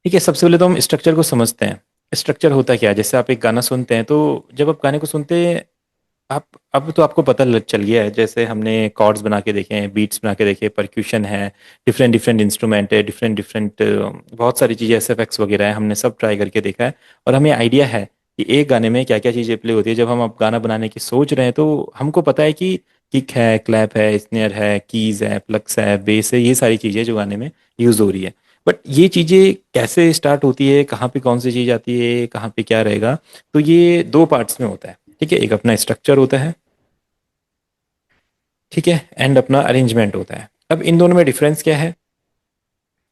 ठीक है, सबसे पहले तो हम स्ट्रक्चर को समझते हैं। स्ट्रक्चर होता क्या है? जैसे आप एक गाना सुनते हैं तो जब आप गाने को सुनते हैं, आप अब तो आपको पता लग चल गया है। जैसे हमने कॉर्ड्स बना के देखे हैं, बीट्स बना के देखे, परक्यूशन है, डिफरेंट डिफरेंट इंस्ट्रूमेंट है, डिफरेंट डिफरेंट बहुत सारी चीज़ें, एसएफएक्स वगैरह है, हमने सब ट्राई करके देखा है। और हमें आइडिया है कि एक गाने में क्या क्या चीज़ें प्ले होती है। जब हम अब गाना बनाने की सोच रहे हैं तो हमको पता है कि किक है, क्लैप है, स्नेयर है, कीज है, प्लक्स है, बेस है, ये सारी चीज़ें जो गाने में यूज़ हो रही है। बट ये चीज़ें कैसे स्टार्ट होती है, कहाँ पे कौन सी चीज़ आती है, कहाँ पे क्या रहेगा, तो ये दो पार्ट्स में होता है। ठीक है, एक अपना स्ट्रक्चर होता है, ठीक है, एंड अपना अरेंजमेंट होता है। अब इन दोनों में डिफरेंस क्या है?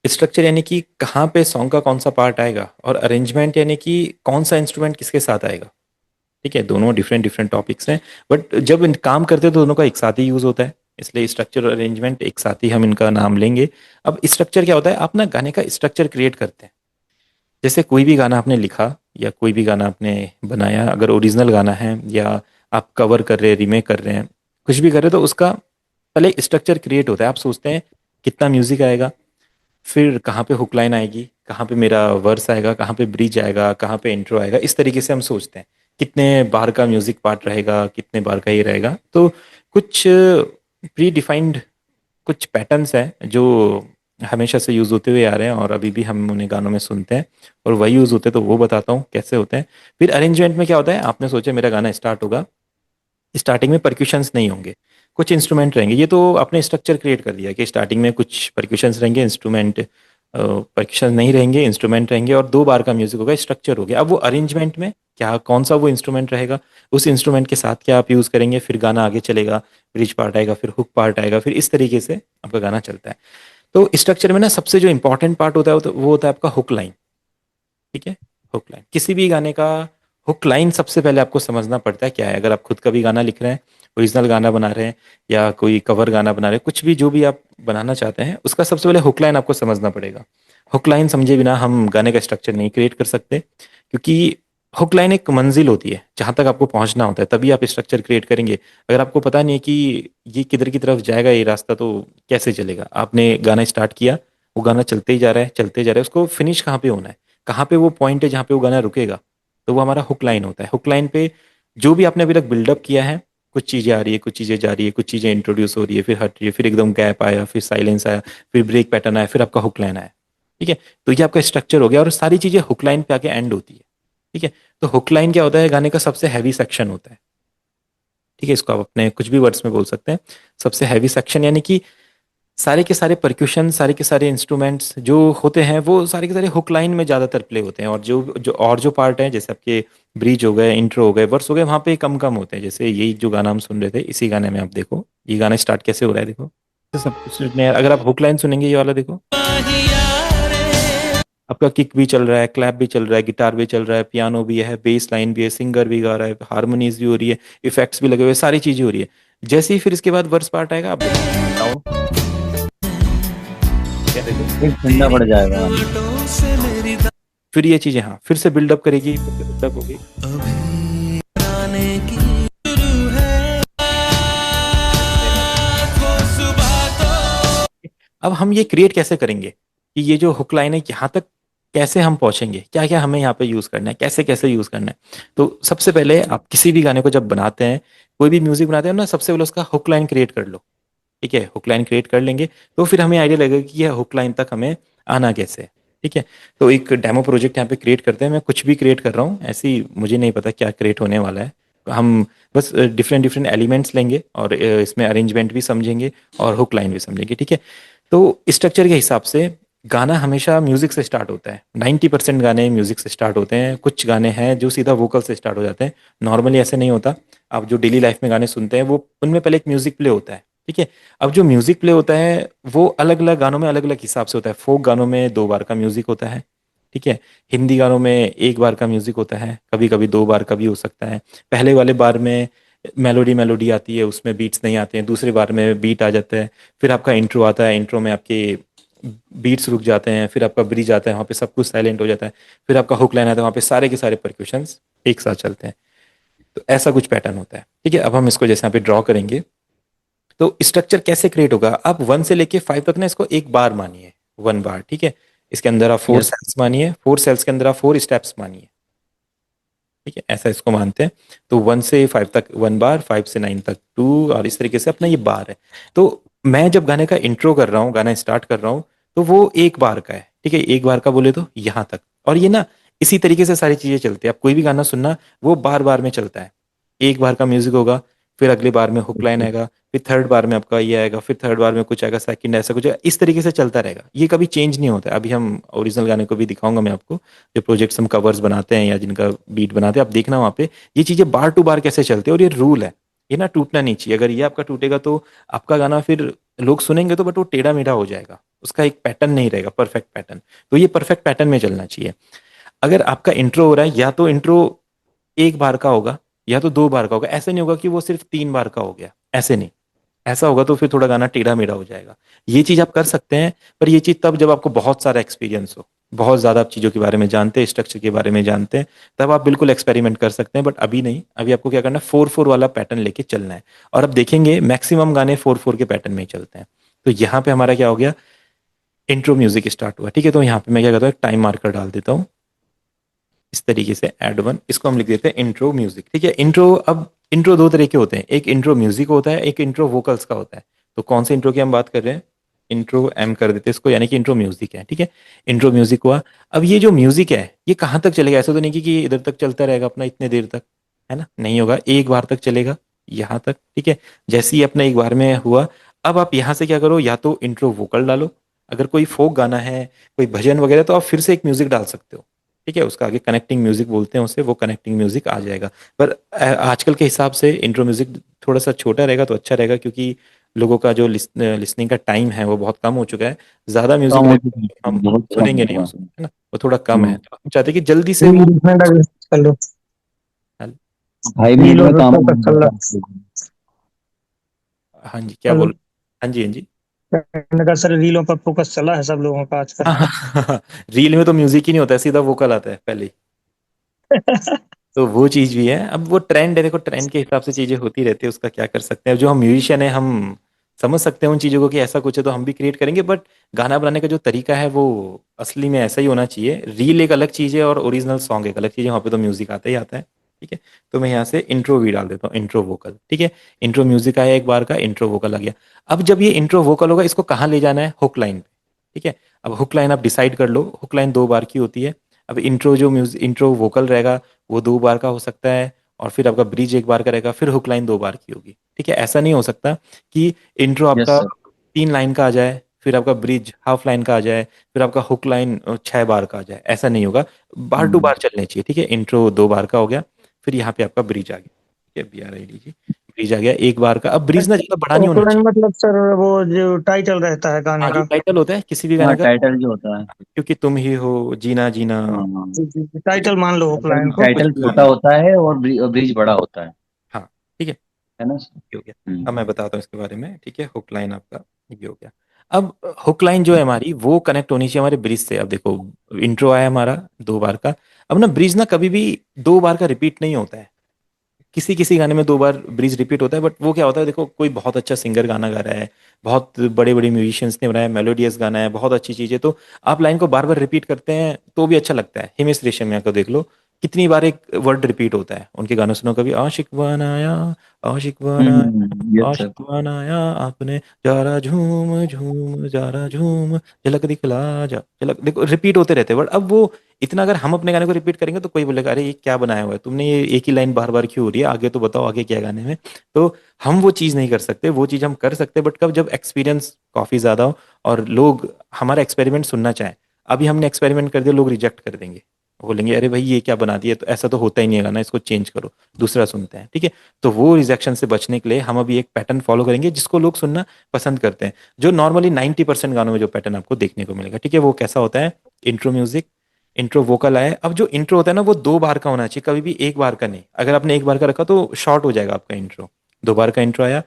स्ट्रक्चर यानी कि कहाँ पे सॉन्ग का कौन सा पार्ट आएगा, और अरेंजमेंट यानी कि कौन सा इंस्ट्रूमेंट किसके साथ आएगा। ठीक है, दोनों डिफरेंट डिफरेंट टॉपिक्स हैं, बट जब काम करते हैं तो दोनों का एक साथ ही यूज होता है। इसलिए स्ट्रक्चर और अरेंजमेंट एक साथ ही हम इनका नाम लेंगे। अब स्ट्रक्चर क्या होता है? आप ना गाने का स्ट्रक्चर क्रिएट करते हैं। जैसे कोई भी गाना आपने लिखा या कोई भी गाना आपने बनाया, अगर ओरिजिनल गाना है या आप कवर कर रहे हैं, रीमेक कर रहे हैं, कुछ भी कर रहे हैं, तो उसका पहले एक स्ट्रक्चर क्रिएट होता है। आप सोचते हैं कितना म्यूजिक आएगा, फिर कहाँ पे हुक लाइन आएगी, कहाँ पे मेरा वर्स आएगा, कहाँ पे ब्रिज आएगा, कहाँ पे इंट्रो आएगा। इस तरीके से हम सोचते हैं कितने बार का म्यूजिक पार्ट रहेगा, कितने बार का ये रहेगा। तो कुछ प्री डिफाइंड कुछ पैटर्न्स हैं जो हमेशा से यूज होते हुए आ रहे हैं और अभी भी हम उन्हें गानों में सुनते हैं, और वही यूज होते हैं, तो वो बताता हूँ कैसे होते हैं। फिर अरेंजमेंट में क्या होता है? आपने सोचा मेरा गाना स्टार्ट होगा, स्टार्टिंग में परक्यूशंस नहीं होंगे, कुछ इंस्ट्रूमेंट रहेंगे। ये तो आपने स्ट्रक्चर क्रिएट कर दिया कि स्टार्टिंग में कुछ परक्यूशंस रहेंगे, इंस्ट्रूमेंट परक्यूशन नहीं रहेंगे, इंस्ट्रूमेंट रहेंगे, और दो बार का म्यूजिक होगा, स्ट्रक्चर हो गया। अब वो अरेंजमेंट में क्या, कौन सा वो इंस्ट्रूमेंट रहेगा, उस इंस्ट्रूमेंट के साथ क्या आप यूज करेंगे, फिर गाना आगे चलेगा, ब्रिज पार्ट आएगा, फिर हुक पार्ट आएगा, फिर इस तरीके से आपका गाना चलता है। तो स्ट्रक्चर में ना सबसे जो इंपॉर्टेंट पार्ट होता है वो होता है आपका हुक लाइन। ठीक है, हुक लाइन किसी भी गाने का, हुक लाइन सबसे पहले आपको समझना पड़ता है क्या है। अगर आप खुद का भी गाना लिख रहे हैं, ओरिजिनल गाना बना रहे हैं, या कोई कवर गाना बना रहे हैं, कुछ भी जो भी आप बनाना चाहते हैं, उसका सबसे पहले हुक लाइन आपको समझना पड़ेगा। हुक लाइन समझे बिना हम गाने का स्ट्रक्चर नहीं क्रिएट कर सकते, क्योंकि हुक लाइन एक मंजिल होती है जहां तक आपको पहुंचना होता है, तभी आप स्ट्रक्चर क्रिएट करेंगे। अगर आपको पता नहीं है कि ये किधर की तरफ जाएगा ये रास्ता, तो कैसे चलेगा? आपने गाना स्टार्ट किया, वो गाना चलते ही जा रहा है, चलते जा रहा है, उसको फिनिश कहाँ पे होना है, कहाँ पे वो पॉइंट है जहाँ पे वो गाना रुकेगा, तो वो हमारा हुक लाइन होता है। हुक लाइन पे जो भी आपने अभी तक बिल्डअप किया है, कुछ चीजें आ रही है, कुछ चीजें जा रही है, कुछ चीजें इंट्रोड्यूस हो रही है, फिर हट रही है, फिर एकदम गैप आया, फिर साइलेंस आया, फिर ब्रेक पैटर्न आया, फिर आपका हुक लाइन आया। ठीक है, तो ये आपका स्ट्रक्चर हो गया, और सारी चीजें हुक लाइन पे आके एंड होती है। ठीक है, तो हुक लाइन क्या होता है? गाने का सबसे हैवी सेक्शन होता है। ठीक है, इसको आप अपने कुछ भी वर्ड्स में बोल सकते हैं। सबसे हैवी सेक्शन यानी कि सारे के सारे परक्यूशन, सारे के सारे इंस्ट्रूमेंट्स जो होते हैं, वो सारे के सारे हुक लाइन में ज़्यादातर प्ले होते हैं। और जो पार्ट है, जैसे आपके ब्रिज हो गए, इंट्रो हो गए, वर्स हो गए, वहाँ पे कम कम होते हैं। जैसे यही जो गाना हम सुन रहे थे, इसी गाने में आप देखो, ये गाना स्टार्ट कैसे हो रहा है, देखो। तो सब कुछ नया, अगर आप हुक लाइन सुनेंगे, ये वाला देखो, आपका किक भी चल रहा है, क्लैप भी चल रहा है, गिटार भी चल रहा है, पियानो भी है, बेस लाइन भी है, सिंगर भी गा रहा है, हारमोनीज भी हो रही है, इफेक्ट्स भी लगे हुए, सारी चीजें हो रही है। जैसे ही फिर इसके बाद वर्स पार्ट आएगा, आप देखो डाउन, क्या देखो, फिर ठंडा पड़ जाएगा। फिर ये चीजें हाँ फिर से बिल्डअप करेगी, फिर से बिल्डअप होगी। अब हम ये क्रिएट कैसे करेंगे कि ये जो हुक लाइन है यहाँ तक कैसे हम पहुंचेंगे, क्या क्या हमें यहाँ पे यूज करना है, कैसे कैसे यूज करना है। तो सबसे पहले आप किसी भी गाने को जब बनाते हैं, कोई भी म्यूजिक बनाते हैं ना, सबसे पहले उसका हुक लाइन क्रिएट कर लो। ठीक है, हुक लाइन क्रिएट कर लेंगे तो फिर हमें आइडिया लगेगा कि यह हुक लाइन तक हमें आना कैसे है। ठीक है, तो एक डेमो प्रोजेक्ट यहाँ पे क्रिएट करते हैं। मैं कुछ भी क्रिएट कर रहा हूँ, ऐसी मुझे नहीं पता क्या क्रिएट होने वाला है। हम बस डिफरेंट डिफरेंट एलिमेंट्स लेंगे और इसमें अरेंजमेंट भी समझेंगे और हुक लाइन भी समझेंगे। ठीक है, तो स्ट्रक्चर के हिसाब से गाना हमेशा म्यूजिक से स्टार्ट होता है। 90% गाने म्यूजिक से स्टार्ट होते हैं, कुछ गाने हैं जो सीधा वोकल से स्टार्ट हो जाते हैं। नॉर्मली ऐसे नहीं होता। आप जो डेली लाइफ में गाने सुनते हैं, वो उनमें पहले एक म्यूजिक प्ले होता है। ठीक है, अब जो म्यूजिक प्ले होता है वो अलग अलग गानों में अलग अलग हिसाब से होता है। फोक गानों में 2 बार का म्यूजिक होता है। ठीक है, हिंदी गानों में 1 बार का म्यूजिक होता है, कभी कभी 2 बार का भी हो सकता है। पहले वाले बार में मेलोडी मेलोडी आती है, उसमें बीट्स नहीं आते हैं, दूसरे बार में बीट आ जाता है। फिर आपका इंट्रो आता है, इंट्रो में आपके बीट्स रुक जाते हैं, फिर आपका ब्रिज आता है, वहाँ पे सब कुछ साइलेंट हो जाता है। फिर आपका हुक लाइन आता है, वहाँ पे सारे के सारे परक्यूशंस एक साथ चलते हैं। तो ऐसा कुछ पैटर्न होता है। ठीक है, अब हम इसको जैसे यहाँ पे ड्रॉ करेंगे, तो स्ट्रक्चर कैसे क्रिएट होगा? आप 1 से लेके 5 तक ना इसको एक बार मानिए, 1 बार। ठीक है, इसके अंदर आप फोर यस। सेल्स मानिए, 4 सेल्स के अंदर आप 4 स्टेप्स मानिए। ठीक है, ऐसा इसको मानते हैं। तो 1 से 5 तक 1 बार, 5 से 9 तक 2, और इस तरीके से अपना ये बार है। तो मैं जब गाने का इंट्रो कर रहा हूँ, गाना स्टार्ट कर रहा हूँ, तो वो 1 बार का है। ठीक है, 1 बार का बोले तो यहाँ तक। और ये ना इसी तरीके से सारी चीजें चलती है। आप कोई भी गाना सुनना, वो बार बार में चलता है। 1 बार का म्यूजिक होगा, फिर अगले बार में हुक लाइन आएगा, फिर थर्ड बार में आपका ये आएगा, फिर थर्ड बार में कुछ आएगा, सेकंड ऐसा कुछ आएगा। इस तरीके से चलता रहेगा, ये कभी चेंज नहीं होता है। अभी हम ओरिजिनल गाने को भी दिखाऊंगा मैं आपको, जो प्रोजेक्ट्स हम कवर्स बनाते हैं या जिनका बीट बनाते हैं, आप देखना वहाँ पे ये चीजें बार टू बार कैसे चलती है। और ये रूल है, ये ना टूटना नहीं चाहिए। अगर ये आपका टूटेगा तो आपका गाना फिर लोग सुनेंगे तो बट वो टेढ़ा मेढ़ा हो जाएगा, उसका एक पैटर्न नहीं रहेगा, परफेक्ट पैटर्न। तो ये परफेक्ट पैटर्न में चलना चाहिए। अगर आपका इंट्रो हो रहा है, या तो इंट्रो 1 बार का होगा या तो 2 बार का होगा। ऐसे नहीं होगा कि वो सिर्फ 3 बार का हो गया, ऐसे नहीं। ऐसा होगा तो फिर थोड़ा गाना टेढ़ा मेढ़ा हो जाएगा। ये चीज आप कर सकते हैं, पर ये चीज तब जब आपको बहुत सारा एक्सपीरियंस हो, बहुत ज्यादा आप चीजों के बारे में जानते हैं, स्ट्रक्चर के बारे में जानते हैं, तब आप बिल्कुल एक्सपेरिमेंट कर सकते हैं। बट अभी नहीं, अभी आपको क्या करना है, 4/4 वाला पैटर्न लेके चलना है। और अब देखेंगे मैक्सिमम गाने 4/4 के पैटर्न में ही चलते हैं। तो यहाँ पे हमारा क्या हो गया, इंट्रो म्यूजिक स्टार्ट हुआ। ठीक है, तो यहाँ पे मैं क्या करता हूँ, एक टाइम मार्कर डाल देता हूँ इस तरीके से, ऐड 1, इसको हम लिख देते हैं इंट्रो म्यूजिक। ठीक है, इंट्रो, अब इंट्रो 2 तरह के होते हैं, एक इंट्रो म्यूजिक होता है, एक इंट्रो वोकल्स का होता है। तो कौन से इंट्रो की हम बात कर रहे हैं, इंट्रो एम कर देते हैं इसको, यानी कि इंट्रो म्यूजिक है। ठीक है, इंट्रो म्यूजिक हुआ। अब ये जो म्यूजिक है ये कहाँ तक चलेगा, ऐसा तो नहीं कि इधर तक चलता रहेगा अपना इतने देर तक, है ना, नहीं होगा, 1 बार तक चलेगा, यहाँ तक। ठीक है, जैसे ही अपना 1 बार में हुआ, अब आप यहाँ से क्या करो, या तो इंट्रो वोकल डालो, अगर कोई फोक गाना है, कोई भजन वगैरह, तो आप फिर से एक म्यूजिक डाल सकते हो। ठीक है, उसका आगे कनेक्टिंग म्यूजिक बोलते हैं उसे, वो कनेक्टिंग म्यूजिक आ जाएगा। पर आजकल के हिसाब से इंट्रो म्यूजिक थोड़ा सा छोटा रहेगा तो अच्छा रहेगा, क्योंकि लोगों का जो लिसनिंग का टाइम है वो बहुत कम हो चुका है। ज्यादा म्यूजिक कम हो रहेगा चुका तो है, हम बहुत कम सुनेंगे नहीं होगा। उसको, है ना, वो थोड़ा कम है। हम्म। तो हम चाहते हैं कि जल्दी से वो, डिफरेंट कर लो। 2.5 मिनट रीलों में पे काम हो फोकस कर लो। जाता है। हाँ जी, क्या हेलो। बोल, हाँ जी, हाँ जी। मैंने कहा सर, रीलों पर फोकस चला है सब लोगों का आजकल। हाँ, हाँ, हाँ, रील में तो म्यूजिक ही नहीं होता है, सीधा वोकल आता है पहले ही। तो वो चीज भी है, अब वो ट्रेंड है, देखो ट्रेंड के हिसाब से चीजें होती रहती है, उसका क्या कर सकते हैं। अब जो हम म्यूजिशियन है, हम समझ सकते हैं उन चीजों को कि ऐसा कुछ है तो हम भी क्रिएट करेंगे। बट गाना बनाने का जो तरीका है वो असली में ऐसा ही होना चाहिए। रील एक अलग चीज है और ओरिजिनल सॉन्ग एक अलग चीज है, वहाँ पे तो म्यूजिक आता ही आता है। ठीक है, तो मैं यहाँ से इंट्रो भी डाल देता हूँ, इंट्रो वोकल। ठीक है, इंट्रो म्यूजिक आया 1 बार का, इंट्रो वोकल आ गया। अब जब ये इंट्रो वोकल होगा, इसको कहाँ ले जाना है, हुक लाइन पे। ठीक है, अब हुक लाइन आप डिसाइड कर लो, हुक लाइन 2 बार की होती है। अब इंट्रो जो म्यूजिक, इंट्रो वोकल रहेगा, वो 2 बार का हो सकता है, और फिर आपका ब्रिज 1 बार का रहेगा, फिर हुक लाइन 2 बार की होगी। ठीक है, ऐसा नहीं हो सकता कि इंट्रो यस आपका सर। 3 लाइन का आ जाए, फिर आपका ब्रिज हाफ लाइन का आ जाए, फिर आपका हुक लाइन 6 बार का आ जाए, ऐसा नहीं होगा। बार टू हम्म। बार चलने चाहिए। ठीक है, इंट्रो 2 बार का हो गया, फिर यहाँ पे आपका ब्रिज आ गया। ठीक है, BRID जी, ब्रिज आ गया 1 बार का। अब ब्रिज ना ज्यादा बड़ा नहीं होना ऑफलाइन चाहिए। मतलब सर, वो जो टाइटल रहता है हाँ, गाने जो का। टाइटल होता है किसी भी हाँ, गाने का, टाइटल जो होता है। क्योंकि तुम ही हो, जीना जीना, हाँ, जी जी जी, कुछ टाइटल मान लो टाइटल ऑफलाइन को। कुछ टाइटल भी छोटा गाना, होता है और ब्रिज बड़ा होता हाँ। ठीक है, है ना सर? ये हो गया। अब हम्म। मैं बताता हूँ इसके बारे में। ठीक है, हुक लाइन आपका ये हो गया। अब हुक लाइन जो है हमारी, वो कनेक्ट होनी चाहिए हमारे ब्रिज से। अब देखो, इंट्रो आया हमारा 2 बार का। अब ना ब्रिज ना कभी भी 2 बार का रिपीट नहीं होता है। किसी किसी गाने में 2 बार ब्रिज रिपीट होता है, बट वो क्या होता है, देखो कोई बहुत अच्छा सिंगर गाना गा रहा है, बहुत बड़े बड़े म्यूजिशियंस ने बनाया, मेलोडियस गाना है, बहुत अच्छी चीज है, तो आप लाइन को बार बार रिपीट करते हैं तो भी अच्छा लगता है। हिमेश रेशमिया को देख लो, कितनी बार एक वर्ड रिपीट होता है उनके गानों, सुनो कभी, आशिक बनाया, आशिक बनाया, यस सर। आशिक बनाया आपने, जरा झूम झूम जरा झूम, झलक दिखला जा, झलक, देखो रिपीट होते रहते हैं वर्ड। अब वो इतना अगर हम अपने गाने को रिपीट करेंगे तो कोई बोलेगा अरे ये क्या बनाया हुआ है तुमने, ये एक ही लाइन बार बार क्यों हो रही है, आगे तो बताओ आगे क्या है गाने में। तो हम वो चीज़ नहीं कर सकते, वो चीज़ हम कर सकते बट कब, जब एक्सपीरियंस काफ़ी ज़्यादा हो और लोग हमारा एक्सपेरिमेंट सुनना चाहें। अभी हमने एक्सपेरिमेंट कर दिया, लोग रिजेक्ट कर देंगे, बोलेंगे अरे भाई ये क्या बना दिया, तो ऐसा तो होता ही नहीं है गाना, इसको चेंज करो, दूसरा सुनते हैं। ठीक है, तो वो रिजेक्शन से बचने के लिए हम अभी एक पैटर्न फॉलो करेंगे जिसको लोग सुनना पसंद करते हैं, जो नॉर्मली 90% गानों में जो पैटर्न आपको देखने को मिलेगा। ठीक है, वो कैसा होता है, इंट्रो म्यूजिक, इंट्रो वोकल आए। अब जो इंट्रो होता है ना, वो 2 बार का होना चाहिए, कभी भी 1 बार का नहीं। अगर आपने 1 बार का रखा तो शॉर्ट हो जाएगा आपका इंट्रो। 2 बार का इंट्रो आया,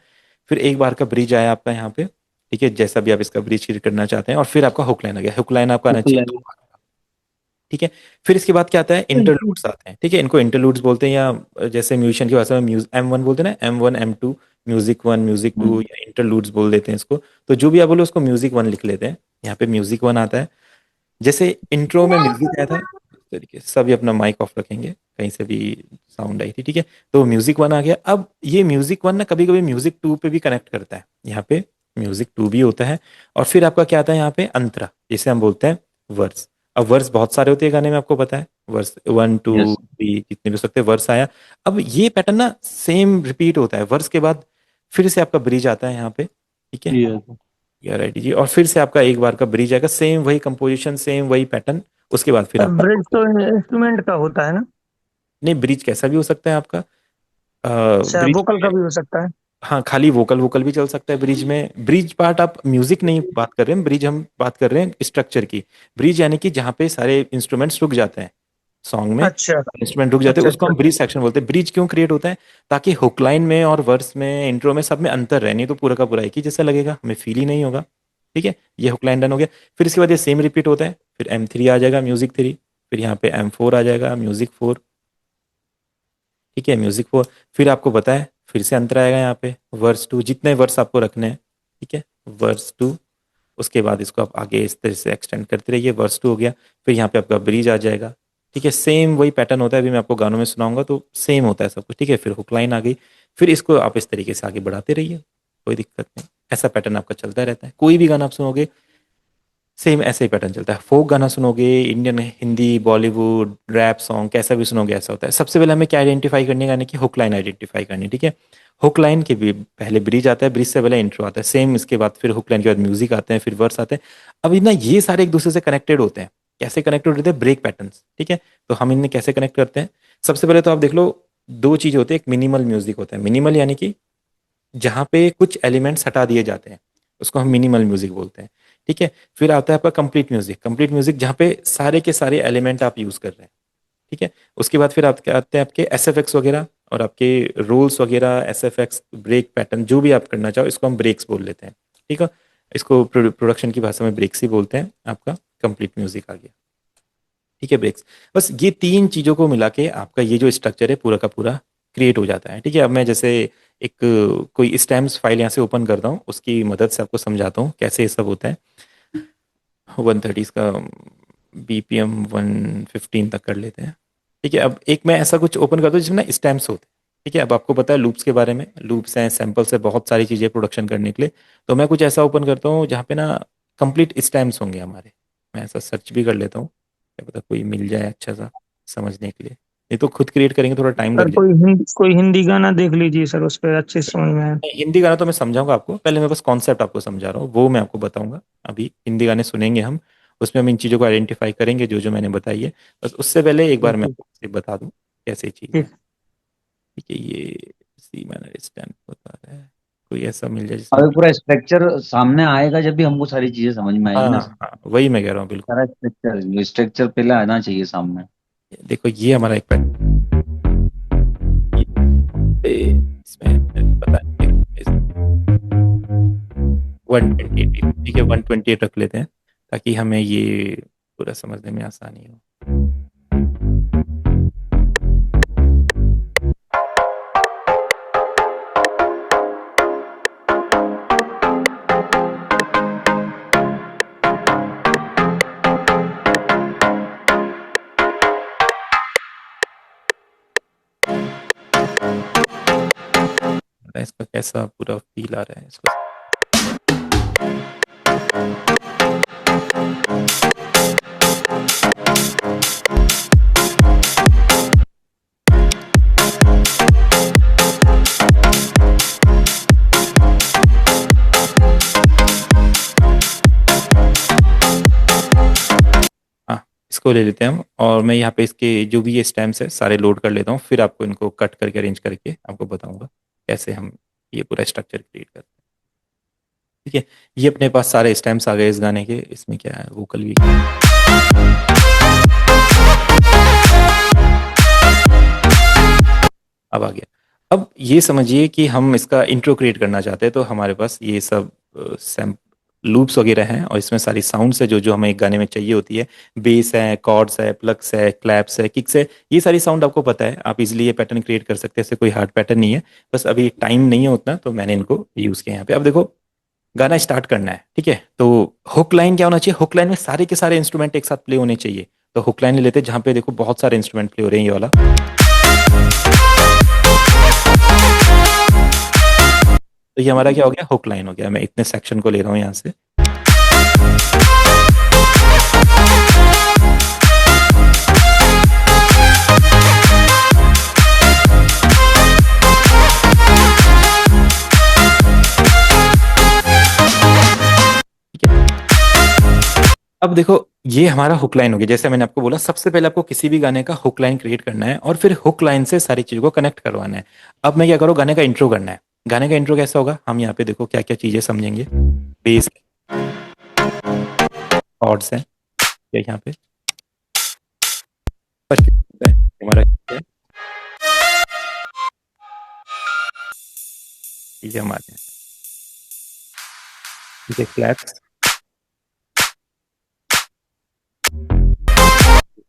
फिर 1 बार का ब्रिज आया आपका यहाँ पे। ठीक है, जैसा भी आप इसका ब्रिज करना चाहते हैं, और फिर आपका हुक लाइन आ गया, हुक लाइन आपका आना चाहिए हुक 2 बार का। ठीक है, फिर इसके बाद क्या आता है, इंटरलूड्स आते हैं। ठीक है, इनको इंटरलूड्स बोलते हैं, या जैसे म्यूजिशियन की भाषा में M1 बोलते हैं ना, M1 M2, म्यूजिक 1 म्यूजिक 2, या इंटरलूड्स बोल देते हैं इसको। तो जो भी आप बोलो उसको म्यूजिक 1 लिख लेते हैं, यहाँ पे म्यूजिक 1 आता है। जैसे इंट्रो में म्यूजिक आया था इस तरीके से, सभी अपना माइक ऑफ रखेंगे, कहीं से भी साउंड आई थी, ठीक है। तो म्यूजिक वन आ गया। अब ये म्यूजिक वन ना कभी कभी म्यूजिक टू पे भी कनेक्ट करता है, यहाँ पे म्यूजिक टू भी होता है। और फिर आपका क्या आता है यहाँ पे, अंतरा, जिसे हम बोलते हैं वर्स। अब वर्स बहुत सारे होते हैं गाने में, आपको पता है, verse one two yes. Three जितने भी हो सकते हैं, वर्स आया। अब ये पैटर्न ना सेम रिपीट होता है, वर्स के बाद फिर से आपका ब्रिज आता है यहाँ पे, ठीक है। यस। या राइट जी, और फिर से आपका एक बार का ब्रिज आएगा, सेम वही कंपोजिशन, सेम वही पैटर्न। उसके बाद फिर सर आपका, ब्रिज तो इंस्ट्रूमेंट का होता है ना? नहीं ब्रिज कैसा भी हो सकता है आपका, अच्छा, ब्रिज वोकल का में, भी हो सकता है? हाँ खाली वोकल वोकल भी चल सकता है ब्रिज में। ब्रिज पार्ट आप म्यूजिक नहीं बात कर रहे हैं, ब्रिज हम बात कर रहे हैं स्ट्रक्चर की। ब्रिज यानी कि जहाँ पे सारे इंस्ट्रूमेंट्स रुक जाते हैं सॉन्ग में, अच्छा इंस्ट्रूमेंट रुक जाते हैं, अच्छा उसको अच्छा हम अच्छा। ब्रिज सेक्शन बोलते हैं। ब्रिज क्यों क्रिएट होता है, ताकि हुक लाइन में और वर्स में, इंट्रो में, सब में अंतर रहे, नहीं तो पूरा का पूरा एक ही जैसा लगेगा, हमें फील ही नहीं होगा, ठीक है। ये हुक लाइन डन हो गया। फिर इसके बाद ये सेम रिपीट होता है, फिर M3 आ जाएगा, म्यूजिक थ्री। फिर यहाँ पे M4 आ जाएगा, म्यूजिक फोर, ठीक है, म्यूजिक फोर। फिर आपको पता है फिर से अंतर आएगा यहाँ पे, वर्स टू, जितने वर्स आपको रखने हैं, ठीक है, वर्स टू। उसके बाद इसको आप आगे इस तरह से एक्सटेंड करते रहिए, वर्स टू हो गया। फिर यहाँ पे आपका ब्रिज आ जाएगा, ठीक है। सेम वही पैटर्न होता है, अभी मैं आपको गानों में सुनाऊंगा तो सेम होता है सब कुछ, ठीक है। फिर हुक लाइन आ गई, फिर इसको आप इस तरीके से आगे बढ़ाते रहिए, कोई दिक्कत नहीं। ऐसा पैटर्न आपका चलता रहता है, कोई भी गाना आप सुनोगे सेम ऐसे ही पैटर्न चलता है। फोक गाना सुनोगे, Indian, Hindi, Bollywood, rap song, कैसा भी सुनोगे ऐसा होता है। सबसे पहले हमें क्या आइडेंटिफाई करनी है, गाने की हुक लाइन आइडेंटिफाई करनी है, ठीक है। हुक लाइन के भी पहले ब्रिज आता है, ब्रिज से पहले इंट्रो आता है, सेम इसके बाद फिर हुक लाइन के बाद म्यूजिक आते हैं, फिर वर्स आते हैं। अब ना ये सारे एक दूसरे से कनेक्टेड होते हैं। कैसे कनेक्टेड होते हैं, ब्रेक पैटर्न्स, ठीक है। तो हम इन्हें कैसे कनेक्ट करते हैं, सबसे पहले तो आप देख लो, दो चीज होती है, एक मिनिमल म्यूजिक होता है। मिनिमल यानी कि जहाँ पे कुछ एलिमेंट्स हटा दिए जाते हैं, उसको हम मिनिमल म्यूजिक बोलते हैं, ठीक है। फिर आता है आपका कंप्लीट म्यूजिक। कंप्लीट म्यूजिक जहाँ पे सारे के सारे एलिमेंट आप यूज कर रहे हैं, ठीक है। उसके बाद फिर आपके आते हैं आपके SFX वगैरह, और आपके रोल्स वगैरह, SFX ब्रेक पैटर्न जो भी आप करना चाहो, इसको हम ब्रेक्स बोल लेते हैं, ठीक है। इसको प्रोडक्शन की भाषा में ब्रेक्स ही बोलते हैं। आपका कंप्लीट म्यूजिक आ गया, ठीक है, ब्रेक्स। बस ये तीन चीजों को मिला के आपका ये जो स्ट्रक्चर है पूरा का पूरा क्रिएट हो जाता है, ठीक है। अब मैं जैसे एक कोई स्टैम्प्स फाइल यहाँ से ओपन करता हूँ, उसकी मदद से आपको समझाता हूँ कैसे ये सब होता है। 130 का BPM 115 तक कर लेते हैं, ठीक है। अब एक मैं ऐसा कुछ ओपन करता हूँ जिसमें ना स्टैम्प्स होते हैं, ठीक है। अब आपको पता है लूप्स के बारे में, लूप्स हैं, सैम्पल्स है, बहुत सारी चीज़ें प्रोडक्शन करने के लिए। तो मैं कुछ ऐसा ओपन करता हूँ जहाँ पे ना कंप्लीट स्टैम्प्स होंगे हमारे। मैं ऐसा सर्च भी कर लेता हूँ, क्या पता कोई मिल जाए अच्छा सा समझने के लिए, नहीं तो खुद क्रिएट करेंगे थोड़ा टाइम सर लग जाए। कोई हिंदी गाना देख लीजिए सर, उस पर अच्छे से समझ में आए। हिंदी गाना तो मैं समझाऊंगा आपको, पहले मैं बस कॉन्सेप्ट आपको समझा रहा हूँ, वो मैं आपको बताऊंगा। अभी हिंदी गाने सुनेंगे हम, उसमें हम इन चीज़ों को आइडेंटिफाई करेंगे जो जो मैंने बताई है। बस उससे पहले एक बार ठीक मैं ठीक आपको बता दूं कैसे चीज़ है, ठीक। ठीक है। ये सी माइनर स्टैंड बता रहा है, कोई ऐसा मिल जाए जिसमें, अभी पूरा स्ट्रक्चर सामने आएगा जब भी हमको सारी चीजें समझ में हाँ आएगी ना। हाँ वही मैं कह रहा हूँ बिल्कुल। सारा स्ट्रक्चर स्ट्रक्चर पहले आना चाहिए सामने। देखो ये हमारा एक पैटर्न, इसमें पता नहीं 128, ठीक है, 128 रख लेते हैं ताकि हमें ये पूरा समझने में आसानी हो। इसका कैसा पूरा फील आ रहा है इसको। हाँ, इसको ले लेते हैं हम, और मैं यहाँ पे इसके जो भी ये स्टेम्स है सारे लोड कर लेता हूँ, फिर आपको इनको कट करके अरेंज करके आपको बताऊंगा कैसे हम ये पूरा स्ट्रक्चर क्रिएट करते हैं, ठीक है। ये अपने पास सारे स्टेम्स आ गए इस गाने के। इसमें क्या है, वोकल भी अब आ गया। अब ये समझिए कि हम इसका इंट्रो क्रिएट करना चाहते हैं, तो हमारे पास ये सब सैम लूप्स वगैरह हैं, और इसमें सारी साउंड्स है जो जो हमें एक गाने में चाहिए होती है। बेस है, कॉर्ड्स है, प्लग्स है, क्लैप्स है, किक्स है, ये सारी साउंड आपको पता है, आप इजीली ये पैटर्न क्रिएट कर सकते हैं, ऐसे कोई हार्ड पैटर्न नहीं है। बस अभी टाइम नहीं है उतना, तो मैंने इनको यूज़ किया यहाँ पे। अब देखो गाना स्टार्ट करना है, ठीक है, तो हुक लाइन क्या होना चाहिए, हुक लाइन में सारे के सारे इंस्ट्रूमेंट एक साथ प्ले होने चाहिए। तो हुक लाइन ले लेते हैं जहाँ पे देखो बहुत सारे इंस्ट्रूमेंट प्ले हो रहे हैं, ये वाला। तो ये हमारा क्या हो गया, हुक लाइन हो गया। मैं इतने सेक्शन को ले रहा हूँ यहाँ से। ठीक है, अब देखो ये हमारा हुक लाइन हो गया। जैसे मैंने आपको बोला, सबसे पहले आपको किसी भी गाने का हुक लाइन क्रिएट करना है और फिर हुक लाइन से सारी चीज़ों को कनेक्ट करवाना है। अब मैं क्या करूँ, गाने का इंट्रो करना है। गाने का इंट्रो कैसा होगा, हम यहाँ पे देखो क्या क्या चीज़ें समझेंगे। बेस, कॉर्ड्स हैं या यहाँ पे percussion है, हमारा है, ये हमारे हैं, ठीक है, क्लैप्स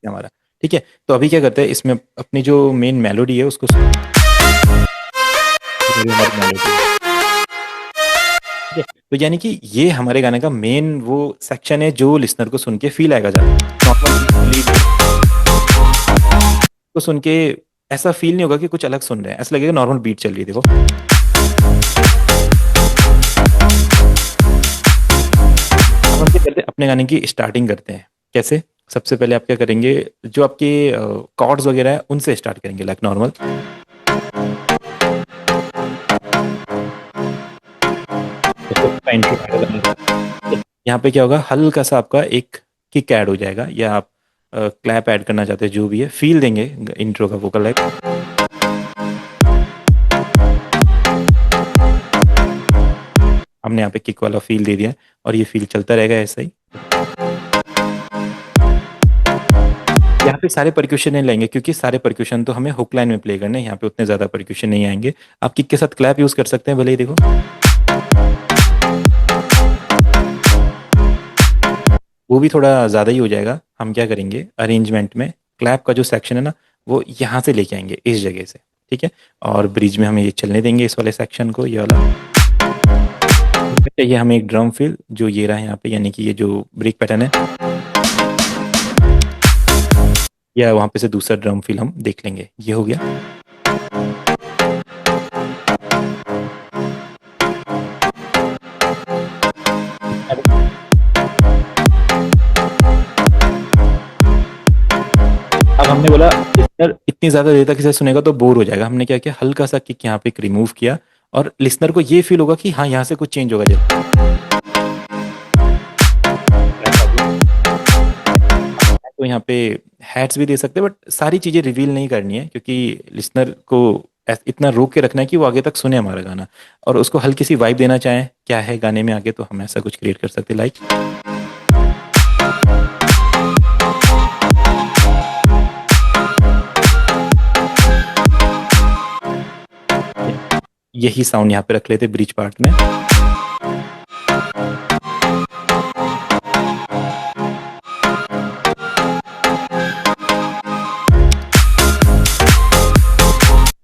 हमारा। ठीक है, तो अभी क्या करते हैं, इसमें अपनी जो मेन मेलोडी है उसको मेलोडी, ठीक है, तो यानी कि ये हमारे गाने का मेन वो सेक्शन है जो लिसनर को सुन के फील आएगा ज़्यादा। को सुन के ऐसा फील नहीं होगा कि कुछ अलग सुन रहे हैं, ऐसा लगेगा नॉर्मल बीट चल रही है। देखो हम क्या करते हैं, अपने गाने की स्टार्टिंग करते हैं। कैसे, सबसे पहले आप क्या करेंगे, जो आपके कॉर्ड्स वगैरह है उनसे स्टार्ट करेंगे, लाइक नॉर्मल। यहाँ पे क्या होगा, हल्का सा आपका एक किक ऐड हो जाएगा, या आप क्लैप ऐड करना चाहते हैं, जो भी है, फील देंगे इंट्रो का वोकल लाइक। हमने यहाँ पे किक वाला फील दे दिया और ये फील चलता रहेगा ऐसा ही। यहाँ पे सारे परक्यूशन नहीं लेंगे क्योंकि सारे परक्यूशन तो हमें हुक लाइन में प्ले करने हैं, यहाँ पे उतने ज्यादा परक्यूशन नहीं आएंगे। आप किक के साथ क्लैप यूज कर सकते हैं भले ही। देखो वो भी थोड़ा ज़्यादा ही हो जाएगा। हम क्या करेंगे, अरेंजमेंट में क्लैप का जो सेक्शन है ना, वो यहाँ से लेके आएंगे इस जगह से, ठीक है, और ब्रिज में हम ये चलने देंगे इस वाले सेक्शन को, ये वाला। ये हमें एक ड्रम फिल जो ये रहा है यहाँ पे, यानी कि ये जो ब्रेक पैटर्न है, या वहाँ पे से दूसरा ड्रम फिल हम देख लेंगे, ये हो गया। अब हमने बोला लिसनर इतनी ज्यादा देर तक इसे सुनेगा तो बोर हो जाएगा, हमने क्या किया, हल्का सा किक यहाँ पे रिमूव किया और लिसनर को ये फील होगा कि हाँ यहाँ से कुछ चेंज होगा। जब तो यहाँ पे हैट्स भी दे सकते हैं, बट सारी चीजें रिवील नहीं करनी है क्योंकि लिसनर को इतना रोक के रखना है कि वो आगे तक सुने हमारा गाना, और उसको हल्की सी वाइब देना चाहें क्या है गाने में आगे, तो हम ऐसा कुछ क्रिएट कर सकते हैं, लाइक यही साउंड यहाँ पे रख लेते ब्रिज पार्ट में।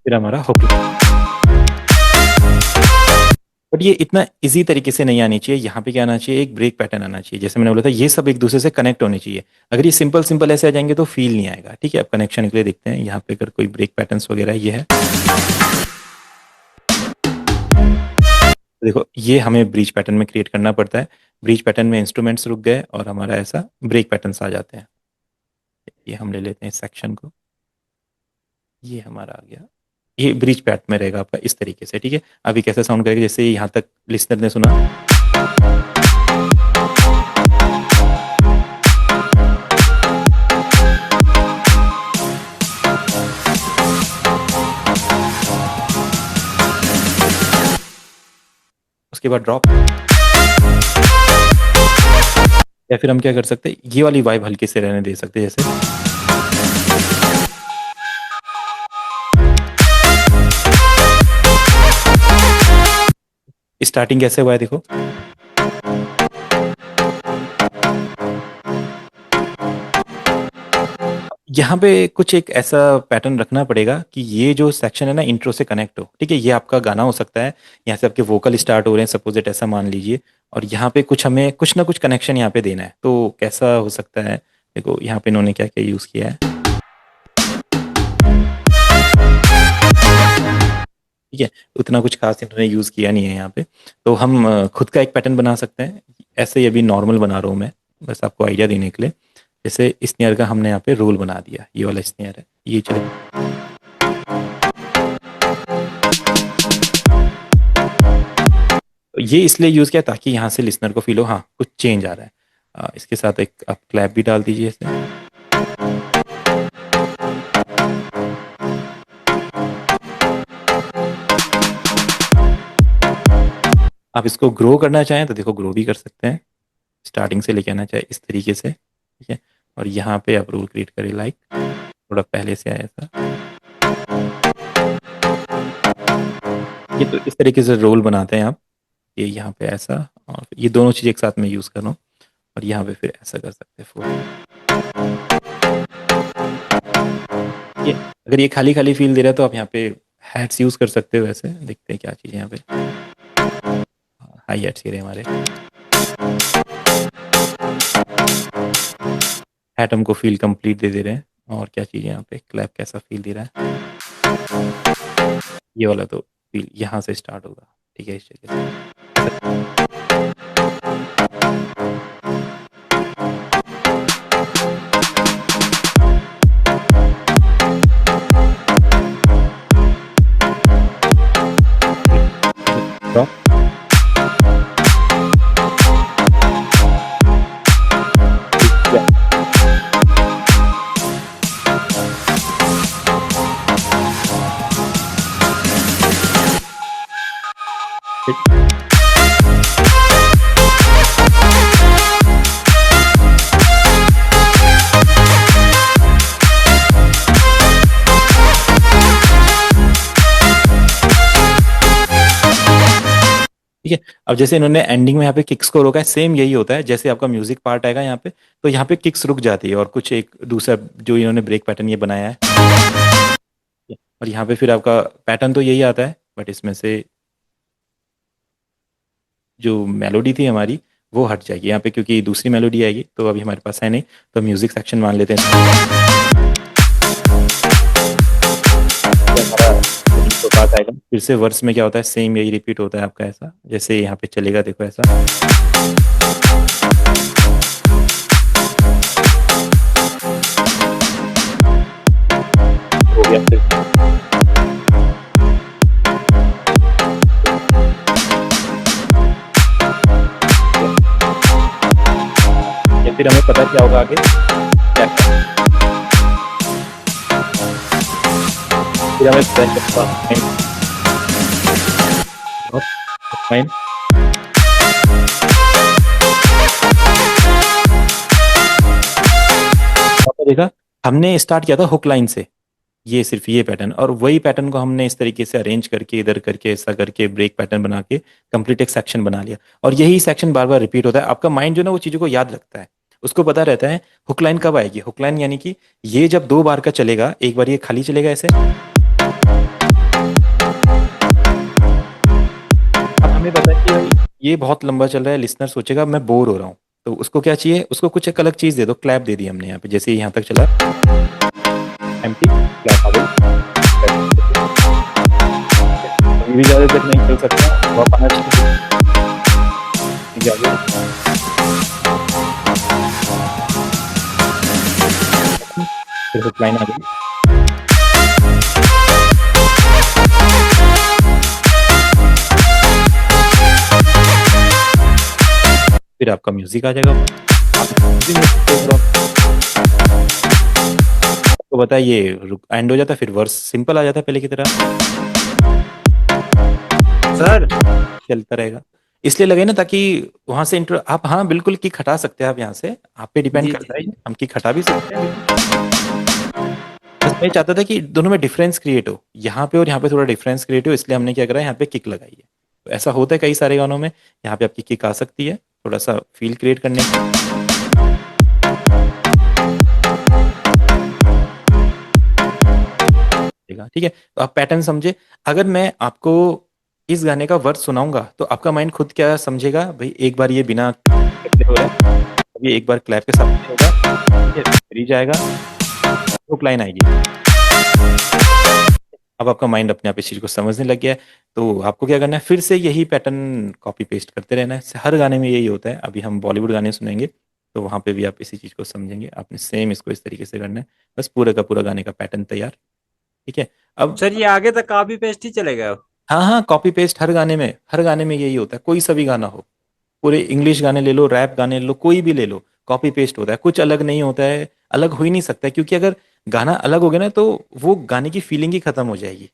फिर हमारा हुक, बट ये इतना इजी तरीके से नहीं आनी चाहिए। यहाँ पे क्या आना चाहिए, एक ब्रेक पैटर्न आना चाहिए। जैसे मैंने बोला था, ये सब एक दूसरे से कनेक्ट होने चाहिए। अगर ये सिंपल सिंपल ऐसे आ जाएंगे तो फील नहीं आएगा, ठीक है। अब कनेक्शन के लिए देखते हैं यहाँ पे अगर कोई ब्रेक पैटर्न्स वगैरह ये है, देखो ये हमें ब्रिज पैटर्न में क्रिएट करना पड़ता है। ब्रिज पैटर्न में इंस्ट्रूमेंट्स रुक गए और हमारा ऐसा ब्रेक पैटर्न्स आ जाते हैं। ये हम ले लेते हैं इस सेक्शन को, ये हमारा आ गया, ये ब्रिज पैट में रहेगा आपका इस तरीके से, ठीक है। अभी कैसे साउंड करेगा, जैसे यहाँ तक लिसनर ने सुना, उसके बाद ड्रॉप, या फिर हम क्या कर सकते हैं, ये वाली वाइब हल्के से रहने दे सकते हैं। जैसे स्टार्टिंग कैसे हुआ है देखो, यहाँ पे कुछ एक ऐसा पैटर्न रखना पड़ेगा कि ये जो सेक्शन है ना इंट्रो से कनेक्ट हो, ठीक है। ये आपका गाना हो सकता है, यहाँ से आपके वोकल स्टार्ट हो रहे हैं सपोज इट, ऐसा मान लीजिए। और यहाँ पे कुछ हमें कुछ ना कुछ कनेक्शन यहाँ पे देना है, तो कैसा हो सकता है? देखो यहाँ पे इन्होंने क्या क्या यूज़ किया है, ठीक है। उतना कुछ खास इन्होंने यूज़ किया नहीं है यहाँ पे। तो हम खुद का एक पैटर्न बना सकते हैं। ऐसे ही अभी नॉर्मल बना रहा हूँ मैं, बस आपको आइडिया देने के लिए। जैसे स्नेयर का हमने यहाँ पे रोल बना दिया, ये वाला स्नेयर है, ये चले। तो ये इसलिए यूज़ किया ताकि यहाँ से लिसनर को फील हो हाँ कुछ चेंज आ रहा है। इसके साथ एक आप क्लैप भी डाल दीजिए इसे। आप इसको ग्रो करना चाहें तो देखो ग्रो भी कर सकते हैं, स्टार्टिंग से लेके आना चाहे इस तरीके से, ठीक है। और यहाँ पे आप रूल क्रिएट करें लाइक थोड़ा पहले से आया था, ये तो इस तरीके से रोल बनाते हैं आप। ये यहाँ पे ऐसा, और ये दोनों चीज़ एक साथ में यूज़ कर रहा हूँ। और यहाँ पे फिर ऐसा कर सकते हैं फोर। ये अगर ये खाली खाली फील दे रहा है तो आप यहाँ पे हैट्स यूज़ कर सकते हो। वैसे देखते हैं क्या चीज़ है यहाँ पे, हाई हैट्स ये रहे हमारे। हैट हमको फील कंप्लीट दे रहे हैं। और क्या चीज़ है यहाँ पे, क्लैप कैसा फील दे रहा है, ये वाला तो फील यहाँ से स्टार्ट होगा, ठीक है, इस तरीके से। ठीक है। अब जैसे इन्होंने एंडिंग में यहाँ पे किक्स को रोका है, सेम यही होता है। जैसे आपका म्यूजिक पार्ट आएगा यहाँ पे, तो यहाँ पे किक्स रुक जाती है और कुछ एक दूसरा जो इन्होंने ब्रेक पैटर्न ये बनाया है, और यहाँ पे फिर आपका पैटर्न तो यही आता है, बट इसमें से जो मेलोडी थी हमारी वो हट जाएगी यहाँ पे, क्योंकि दूसरी मेलोडी आएगी। तो अभी हमारे पास है नहीं, तो म्यूजिक सेक्शन मान लेते हैं। तो बात आएगा फिर से वर्स में क्या होता है, सेम यही रिपीट होता है आपका। ऐसा जैसे यहाँ पे चलेगा, देखो ऐसा, हो गया फिर। या फिर हमें पता क्या होगा आगे, क्या फिर हमें फाइन। देखा हमने स्टार्ट किया था हुक लाइन से, ये सिर्फ ये पैटर्न, और वही पैटर्न को हमने इस तरीके से अरेंज करके इधर करके ऐसा करके ब्रेक पैटर्न बना के कंप्लीट एक सेक्शन बना लिया। और यही सेक्शन बार बार रिपीट होता है। आपका माइंड जो ना वो चीज़ों को याद रखता है, उसको पता रहता है हुक लाइन कब आएगी। हुक लाइन यानी कि ये जब 2 बार का चलेगा, एक बार ये खाली चलेगा ऐसे, अब हमें पता है कि भाई ये बहुत लंबा चल रहा है, लिसनर सोचेगा मैं बोर हो रहा हूँ, तो उसको क्या चाहिए, उसको कुछ एक अलग चीज़ दे दो। क्लैप दे दी हमने यहाँ पे, जैसे यहाँ तक चला एम्प्टी, क्लैप आ गई। अभी भी ज़्यादा देर नहीं चल सकता, वो अपना फिर हुक लाइन आ गई। फिर आपका म्यूजिक आ जाएगा। तो बताइए एंड हो जाता है, फिर वर्स सिंपल आ जाता है पहले की तरह। सर चलता रहेगा, इसलिए लगे ना ताकि वहां से इंट्रो आप, हाँ बिल्कुल किक हटा सकते हैं आप यहाँ से, आप पे डिपेंड करता है, हम किक हटा भी सकते हैं। बस मैं चाहता था कि दोनों में डिफरेंस क्रिएट हो, यहाँ पे और यहाँ पे थोड़ा डिफरेंस क्रिएट हो, इसलिए हमने क्या करा, यहाँ पे किक लगाई है। तो ऐसा होता है कई सारे गानों में, यहाँ पे आपकी किक आ सकती है थोड़ा सा फील क्रिएट करने की। आएगा, ठीक है। तो आप पैटर्न समझे। अगर मैं आपको इस गाने का वर्ड सुनाऊंगा तो आपका माइंड खुद क्या समझेगा, भाई एक बार ये बिना क्लैप के हो रहा है, अभी एक बार क्लैप के साथ होगा, ठीक है, फिर जाएगा, हुक लाइन आएगी। अब आपका माइंड अपने आप इस चीज को समझने लग गया है। तो आपको क्या करना है, फिर से यही पैटर्न कॉपी पेस्ट करते रहना है। हर गाने में यही होता है। अभी हम बॉलीवुड गाने सुनेंगे तो वहां पे भी आप इसी चीज को समझेंगे। आपने सेम इसको इस तरीके से करना है, बस पूरे का पूरा गाने का पैटर्न तैयार, ठीक है। अब सर ये आगे तक कॉपी पेस्ट ही चलेगा। हाँ हाँ, कॉपी पेस्ट हर गाने में, हर गाने में यही होता है, कोई सा भी गाना हो। पूरे इंग्लिश गाने ले लो, रैप गाने ले लो, कोई भी ले लो, कॉपी पेस्ट होता है, कुछ अलग नहीं होता है। अलग हो ही नहीं सकता है, क्योंकि अगर गाना अलग हो गया ना तो वो गाने की फीलिंग ही खत्म हो जाएगी।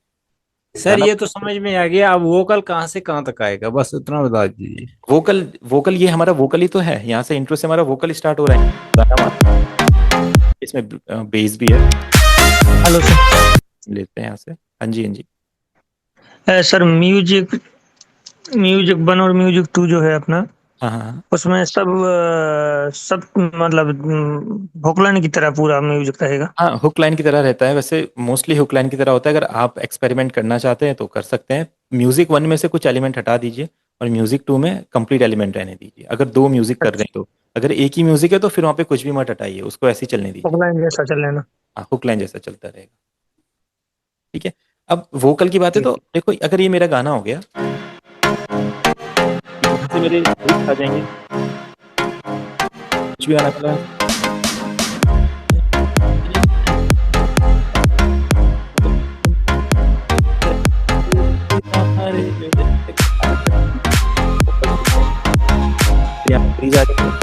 सर गाना ये तो समझ में आ गया, अब वोकल कहाँ से कहाँ तक आएगा, बस इतना बता दीजिए। वोकल, वोकल ये हमारा वोकल ही तो है। यहाँ से इंट्रो से हमारा वोकल स्टार्ट हो रहा है गाना हमारा। इसमें बेस भी है। Hello sir. लेते हैं यहाँ से। हाँ जी, हाँ जी। सर म्यूजिक म्यूजिक 1 और म्यूजिक 2 जो है अपना, हाँ हाँ हाँ। उसमें सब मतलब भोकलाने की तरह पूरा म्यूजिक रहेगा। हाँ, हुक लाइन की तरह रहता है वैसे, मोस्टली हुक लाइन की तरह होता है। अगर आप एक्सपेरिमेंट करना चाहते हैं तो कर सकते हैं। म्यूजिक 1 में से कुछ एलिमेंट हटा दीजिए और म्यूजिक 2 में कंप्लीट एलिमेंट रहने दीजिए। अगर दो म्यूजिक कर रहे हैं तो, अगर एक ही म्यूजिक है तो फिर वहाँ पे कुछ भी मत हटाइए, उसको ऐसे ही चलने दीजिए। भोकलाइन जैसा चल लेना। हाँ, हुक लाइन जैसा चलता रहेगा, ठीक है। अब वोकल की बात है ठीक तो है। देखो, अगर ये मेरा गाना हो गया, यहाँ से मेरे lyrics आ जाएंगे, कुछ भी गाना चला। यहाँ पे breeze आ जाएंगे।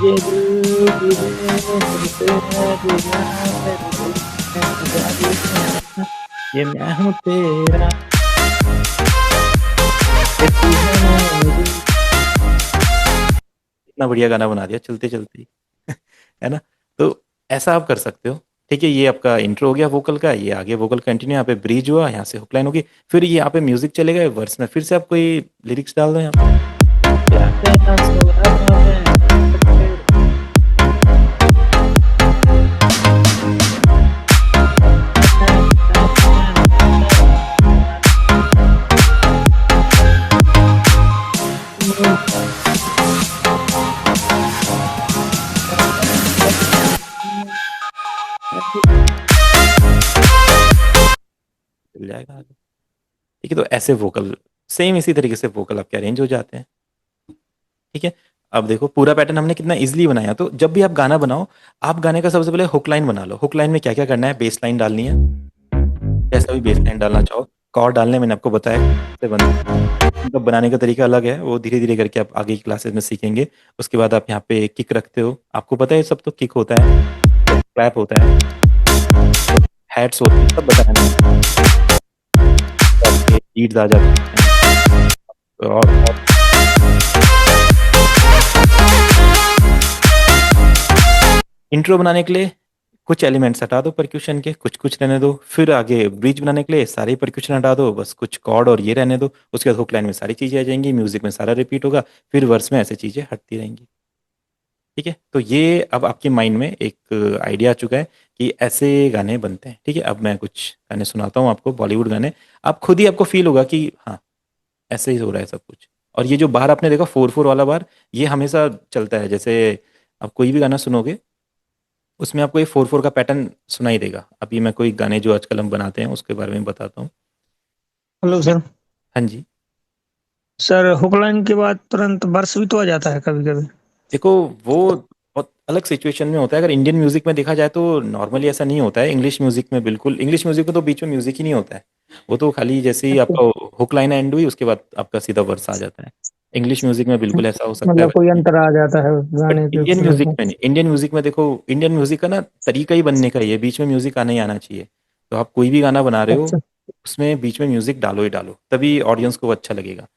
ये दिल तुझे तुझसे है, ये मैं हूँ तेरा, ये तू है मेरी। इतना बढ़िया गाना बना दिया चलते चलते ही। है ना। तो ऐसा आप कर सकते हो, ठीक है। ये आपका इंट्रो हो गया वोकल का, ये आगे वोकल कंटिन्यू, यहाँ पे ब्रिज हुआ, यहाँ से हुक लाइन होगी, फिर ये यहाँ पे म्यूजिक चलेगा, वर्स में फिर से आप कोई लिरिक्स डाल दो यहाँ पे। चल जाएगा आगे, ठीक है। तो ऐसे वोकल, सेम इसी तरीके से वोकल आपके अरेंज हो जाते हैं, ठीक है। अब देखो पूरा पैटर्न हमने कितना इजीली बनाया। तो जब भी आप गाना बनाओ, आप गाने का सबसे पहले हुक लाइन बना लो। हुक लाइन में क्या क्या करना है, बेस लाइन डालनी है, जैसा भी बेस लाइन डालना चाहो। कॉर्ड डालने मैंने आपको बताया कैसे मतलब बनाने का तरीका अलग है, वो धीरे धीरे करके आप आगे की क्लासेस में सीखेंगे। उसके बाद आप यहाँ पे किक रखते हो, आपको पता है सब। तो किक होता है, क्लैप होता है, हैट्स होते हैं, सब बताना है। आपके लीड्स आ जाते हैं, और इंट्रो बनाने के लिए कुछ एलिमेंट्स हटा दो परक्यूशन के, कुछ कुछ रहने दो। फिर आगे ब्रिज बनाने के लिए सारे परक्यूशन हटा दो, बस कुछ कॉर्ड और ये रहने दो। उसके बाद हुक लाइन में सारी चीजें आ जाएंगी, म्यूजिक में सारा रिपीट होगा, फिर वर्स में ऐसे चीजें हटती रहेंगी, ठीक है। तो ये अब आपके माइंड में एक आइडिया आ चुका है कि ऐसे गाने बनते हैं, ठीक है। अब मैं कुछ गाने सुनाता हूँ आपको, बॉलीवुड गाने। आप खुद ही आपको फील होगा कि हाँ, ऐसे ही हो रहा है सब कुछ। और ये जो बार आपने देखा 4/4 वाला बार, ये हमेशा चलता है। जैसे आप कोई भी गाना सुनोगे, उसमें आपको ये 4/4 का पैटर्न सुनाई देगा। अभी मैं कोई गाने जो आजकल हम बनाते हैं उसके बारे में बताता हूँ। Hello sir. हाँ जी। सर हुक लाइन के बाद तुरंत वर्स भी तो आ जाता है कभी कभी। देखो, वो बहुत अलग सिचुएशन में होता है। अगर इंडियन म्यूजिक में देखा जाए तो नॉर्मली ऐसा नहीं होता है। इंग्लिश म्यूजिक में बिल्कुल, इंग्लिश म्यूजिक में तो बीच में म्यूजिक ही नहीं होता है। वो तो खाली जैसे ही अच्छा। आपका हुक लाइन एंड हुई, उसके बाद आपका सीधा वर्स आ जाता है। इंग्लिश म्यूजिक में बिल्कुल ऐसा हो सकता है। मतलब कोई अंतर आ जाता है बट गाने के इंडियन फ्लो म्यूजिक में। में नहीं। इंडियन म्यूजिक में देखो, इंडियन म्यूजिक का ना तरीका ही बनने का ही है, बीच में म्यूजिक आना ही आना चाहिए। तो आप कोई भी गाना बना रहे हो, अच्छा। उसमें बीच में म्यूजिक डालो ही डालो, तभी ऑडियंस को वो अच्छा लगेगा।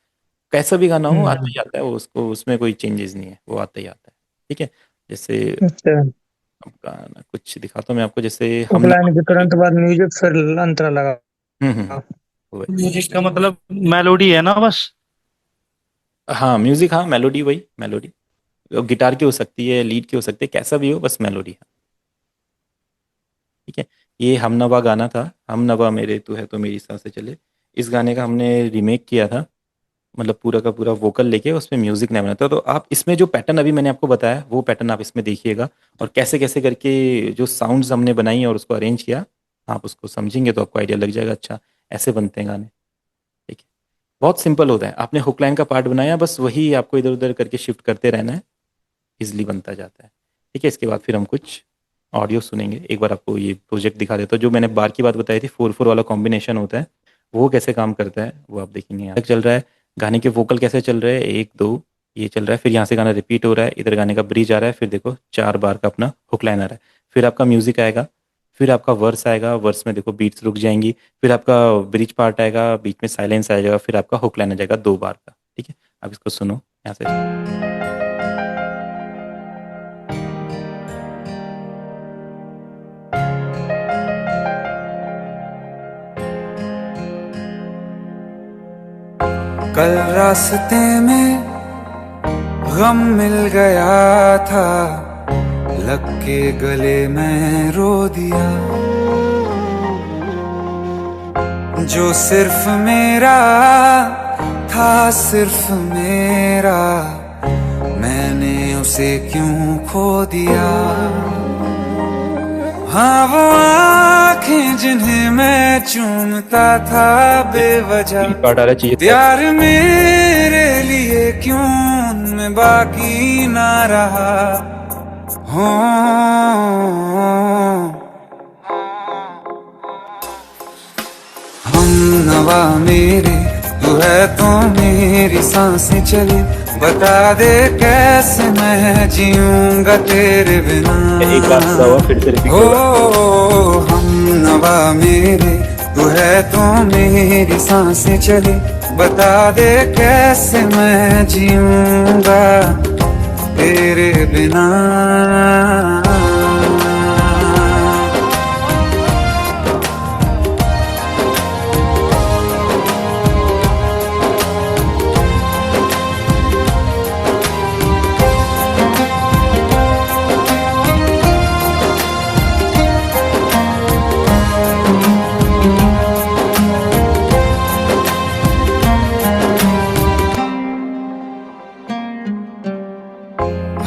कैसा भी गाना हो आता हम्म। ही आता है वो, उसको उसमें कोई चेंजेस नहीं है, वो आता ही आता है, ठीक है। जैसे अच्छा। अब गाना कुछ दिखाता हूँ मैं आपको, जैसे हम हुक लाइन के नवा। तुरंत बाद म्यूजिक फिर अंतरा लगा। वही। म्यूजिक का मतलब मेलोडी है ना बस। हाँ म्यूजिक, हाँ मेलोडी, वही मेलोडी। गिटार की हो सकती है, लीड की हो सकती है, कैसा भी हो, बस मेलोडी है, ठीक है। ये हम नवा गाना था, हम नवा मेरे तू है तो मेरी सांसें चले। इस गाने का हमने रीमेक किया था, मतलब पूरा का पूरा वोकल लेके उसमें म्यूजिक नहीं बना था। तो आप इसमें जो पैटर्न अभी मैंने आपको बताया वो पैटर्न आप इसमें देखिएगा, और कैसे कैसे करके जो साउंड्स हमने बनाई और उसको अरेंज किया, आप उसको समझेंगे तो आपको आइडिया लग जाएगा, अच्छा ऐसे बनते हैं गाने। ठीक है, बहुत सिंपल होता है। आपने हुक लाइन का पार्ट बनाया, बस वही आपको इधर उधर करके शिफ्ट करते रहना है, इजिली बनता जाता है। ठीक है, इसके बाद फिर हम कुछ ऑडियो सुनेंगे। एक बार आपको ये प्रोजेक्ट दिखा देता हूँ। जो मैंने बार की बात बताई थी, 4/4 वाला कॉम्बिनेशन होता है, वो कैसे काम करता है वो आप देखेंगे। यहाँ तक चल रहा है, गाने के वोकल कैसे चल रहे हैं, 1 2 ये चल रहा है, फिर यहाँ से गाना रिपीट हो रहा है, इधर गाने का ब्रिज आ रहा है, फिर देखो 4 बार का अपना हुक लाइन आ रहा है, फिर आपका म्यूजिक आएगा, फिर आपका वर्स आएगा, वर्स में देखो बीट्स रुक जाएंगी, फिर आपका ब्रिज पार्ट आएगा, बीच में साइलेंस आ जाएगा, फिर आपका हुक लाइन आ जाएगा 2 बार का। ठीक है, अब इसको सुनो यहाँ से। कल रास्ते में गम मिल गया था, लग के गले में रो दिया। जो सिर्फ मेरा था, सिर्फ मेरा, मैंने उसे क्यों खो दिया। हाँ वो आँखें जिन्हें मैं चूमता था बेवजह, पार्ट आ रहा है, चाहिए प्यार मेरे लिए क्यों उनमें बाकी ना रहा। हो हम नवा मेरे तू है तो मेरी सांसें चली, बता दे कैसे मैं जीऊंगा तेरे बिना। एक बार पूरा हुआ, फिर से रिपीट होगा। हो हम नवा मेरे तू है तो मेरी सांसें चली, बता दे कैसे मैं जीऊंगा तेरे बिना।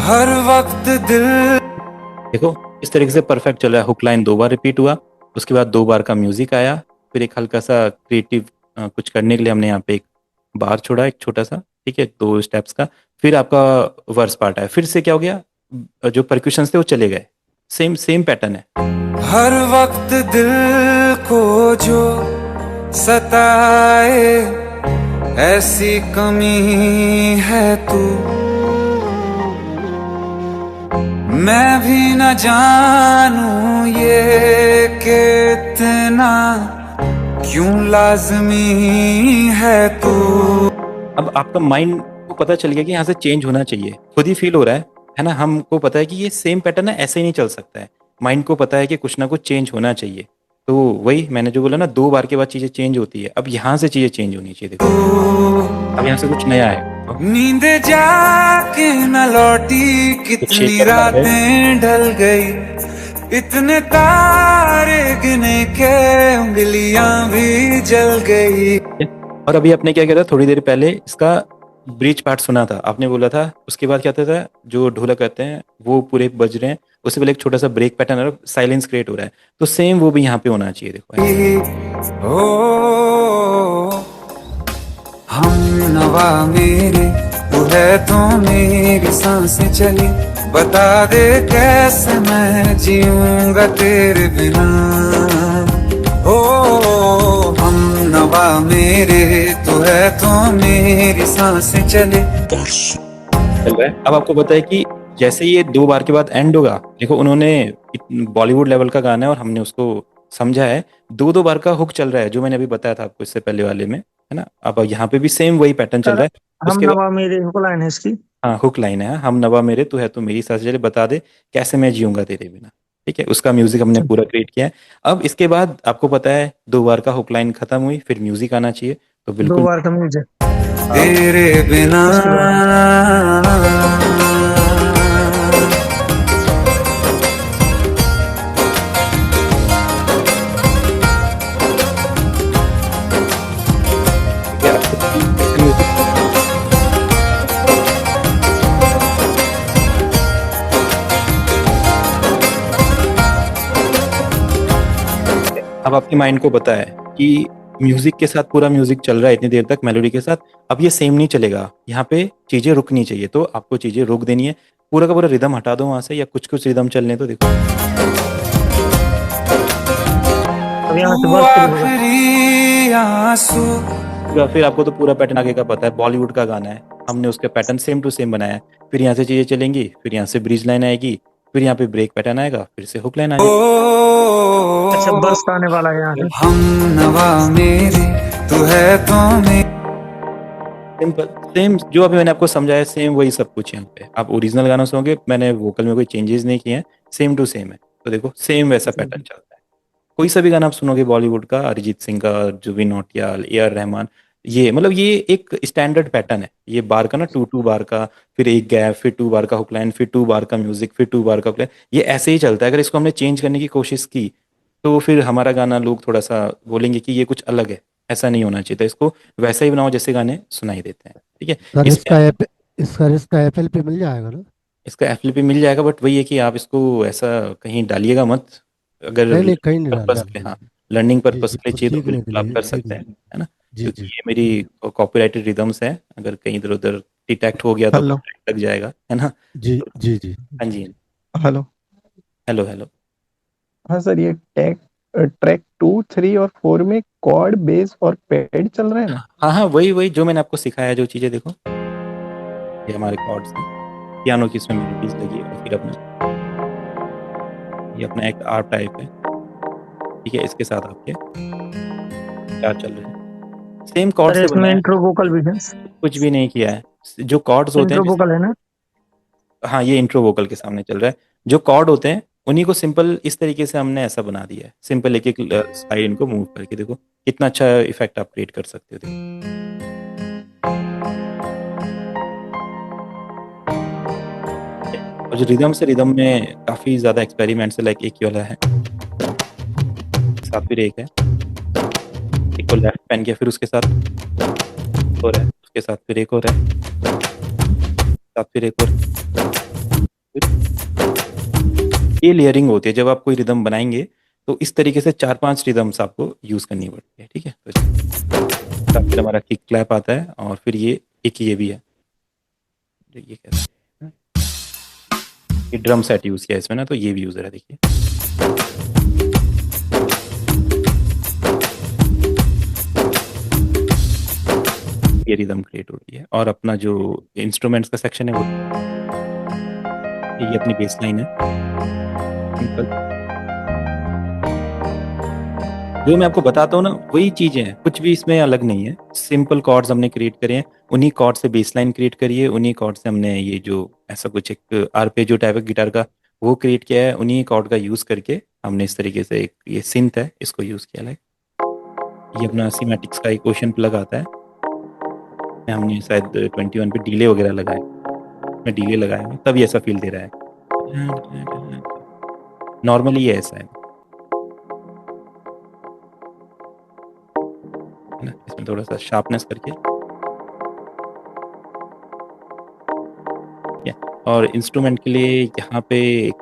हर वक्त दिल देखो इस तरीके से परफेक्ट चल रहा है। हुक लाइन 2 बार रिपीट हुआ, उसके बाद 2 बार का म्यूजिक आया, फिर एक हल्का सा क्रिएटिव कुछ करने के लिए हमने यहाँ पे एक बार छोड़ा, एक छोटा सा, ठीक है, 2 स्टेप्स का। फिर आपका वर्स पार्ट आया, फिर से क्या हो गया, जो परक्यूशंस थे वो चले गए। सेम सेम पैटर्न है। हर वक्त दिल को जो सताए, ऐसी कमी है तू, मैं भी न जानूं ये कितना क्यों लाजमी है तू। अब आपका माइंड को पता चल गया कि यहाँ से चेंज होना चाहिए, खुद ही फील हो रहा है ना। हमको पता है कि ये सेम पैटर्न है, ऐसे ही नहीं चल सकता है। माइंड को पता है कि कुछ ना कुछ चेंज होना चाहिए। तो वही मैंने जो बोला ना, 2 बार के बाद चीजें चेंज होती है। अब यहाँ से चीजें चेंज होनी चाहिए। देखो अब यहाँ से कुछ नया है। नींद जाके न लौटी, कितनी रातें ढल गई, इतने तारे गिने के उंगलियां भी जल गई। और अभी आपने क्या किया था, थोड़ी देर पहले इसका ब्रिज पार्ट सुना था, आपने बोला था उसके बाद क्या था, जो ढोलक कहते हैं वो पूरे बज रहे हैं, उससे पहले एक छोटा सा ब्रेक पैटर्न और साइलेंस क्रिएट हो रहा है। तो सेम वो भी यहाँ पे होना चाहिए। देखो ओ हम नवा मेरे तू है तो मेरी सांसें चली, बता दे कैसे मैं जीऊंगा तेरे बिना। ओ हम नवा मेरे तू है तो मेरी सांसें चली। चल रहा है। अब आपको पता है कि जैसे ये 2 बार के बाद एंड होगा, देखो उन्होंने बॉलीवुड लेवल का गाना है और हमने उसको समझा है, 2 बार का हुक चल रहा है, जो मैंने अभी बताया था आपको इससे पहले वाले में, है ना। अब यहाँ पे भी सेम वही पैटर्न चल रहा है। हम उसके बाद नवा मेरे हुक लाइन है इसकी। हाँ, हुक लाइन है, हम नवा मेरे तू है तो मेरी सांसें चले, बता दे कैसे मैं जीऊंगा तेरे बिना। ठीक है, उसका म्यूजिक हमने पूरा क्रिएट किया है। अब इसके बाद आपको पता है 2 बार का हुक लाइन खत्म हुई, फिर म्यूजिक आना चाहिए। तो 2 बिल्कुल बार का म्यूजिक तेरे बिना अब आपके माइंड को पता है कि म्यूजिक के साथ पूरा म्यूजिक चल रहा है इतनी देर तक मेलोडी के साथ, अब ये सेम नहीं चलेगा, यहाँ पे चीजें रुकनी चाहिए, तो आपको चीजें रोक देनी है, पूरा का पूरा रिदम हटा दो वहां से, या कुछ कुछ रिदम चलने तो देखो अब यहाँ से तू वर्ड शुरू होगा। आखिरी आंसू फिर आपको तो पूरा पैटर्न आगे का पता है, बॉलीवुड का गाना है, हमने उसका पैटर्न सेम टू सेम बनाया है, फिर यहाँ से चीजें चलेंगी, फिर यहाँ से ब्रिज लाइन आएगी, फिर यहाँ पे ब्रेक पैटर्न आएगा, फिर से हुक लाइन आएगी। अच्छा बर्स आने वाला है यहाँ से। हम नवा मेरी तू है तो मेरी सिंपल सेम जो अभी मैंने आपको समझाया, सेम वही सब कुछ यहाँ पे। आप ओरिजिनल गानों सुनोगे, मैंने वोकल में कोई चेंजेस नहीं किए हैं, सेम टू सेम है, तो देखो सेम वैसा पैटर्न चलता है। कोई सा भी गाना आप सुनोगे बॉलीवुड का, अरिजीत सिंह का, जुबिन नौटियाल, ए आर रहमान, ये मतलब ये एक स्टैंडर्ड पैटर्न है, ये बार का ना 2 बार का, फिर एक गैप, फिर 2 बार का हुक लाइन, फिर 2 बार का म्यूजिक, फिर 2 बार का हुक लाइन, ये ऐसे ही चलता है। अगर इसको हमने चेंज करने की कोशिश की तो फिर हमारा गाना लोग थोड़ा सा बोलेंगे कि ये कुछ अलग है, ऐसा नहीं होना चाहिए, तो इसको वैसा ही बनाओ जैसे गाने सुनाई देते हैं, ठीक है। सर इसमें इसका एफएल पे मिल जाएगा ना? इसका एफएलपी मिल जाएगा, बट वही है कि आप इसको ऐसा कहीं डालिएगा मत, अगर नहीं कहीं नहीं पर्पस के, डालना। हाँ लर्निंग जी पर्पस जी, के लिए चाहिए तो सीखने के बिल्कुल आप लिए कर सीखने सकते हैं, है ना, जी क्योंकि जी ये मेरी कॉपीराइटेड रिदम्स है, अगर कहीं इधर उधर डिटेक्ट हो गया तो हेलो copyright लग जाएगा, है ना। जी जी जी। हाँ जी, हेलो हेलो हेलो। हाँ सर, ये ट्रैक 2, 3 और 4 में कॉर्ड, बेस और पैड चल रहा है ना? हाँ हाँ, वही वही जो मैंने आपको सिखाया, जो चीज़ें देखो, ये हमारे कॉर्ड्स हैं, पियानो की इसमें मेलोडीज लगी है, फिर अपना ये अपना एक आर्प टाइप है, ठीक है, इसके साथ आपके क्या चल रहे हैं, सेम कॉर्ड सर से इसमें बनाया, इंट्रो वोकल भी है। कुछ भी नहीं किया है, जो कॉर्ड्स होते इंट्रो हैं वोकल है ना? हाँ ये इंट्रो वोकल के सामने चल रहा है, जो कॉर्ड होते हैं उन्हीं को सिंपल इस तरीके से हमने ऐसा बना दिया है, सिंपल एक एक साइड इनको मूव करके, देखो कितना अच्छा इफेक्ट आप क्रिएट कर सकते हो, देखो। और जो रिदम से रिदम में काफी ज्यादा एक्सपेरिमेंट्स है, लाइक एक ये वाला है, साथ फिर एक है, एक को लेफ्ट पेन किया, फिर उसके साथ और है, उसके साथ फिर एक और है, साथ फिर एक और, ये लेयरिंग होती है। जब आप कोई रिदम बनाएंगे तो इस तरीके से 4-5 रिदम्स आपको यूज करनी पड़ती है, ठीक है। तो फिर हमारा किक क्लैप आता है, और फिर ये एक ये भी है, ये कैसे है? ये ड्रम सेट यूज किया इसमें ना, तो ये भी यूज है, देखिए ये रिदम क्रिएट होती है। और अपना जो इंस्ट्रूमेंट्स का सेक्शन है वो ये अपनी बेस लाइन है, सिंपल जो मैं आपको बताता हूँ ना वही चीजें हैं, कुछ भी इसमें अलग नहीं है, सिंपल कॉर्ड्स हमने क्रिएट करे हैं, उन्हीं कॉर्ड से बेस लाइन क्रिएट करी है, उन्हीं कॉर्ड से हमने ये जो ऐसा कुछ एक आर्पेजियो टाइप गिटार का वो क्रिएट किया है, उन्हीं कॉर्ड का यूज करके हमने इस तरीके से एक ये सिंथ है इसको यूज किया है। ये अपना सीमेटिक्स का एक ओशन प्लग आता है, हमने शायद 21 पे डीले वगैरह लगाए, मैं डीले लगाया हूँ तभी ऐसा फील दे रहा है, नॉर्मली ये ऐसा है ना, इसमें थोड़ा सा शार्पनेस करके। और इंस्ट्रूमेंट के लिए यहाँ पे एक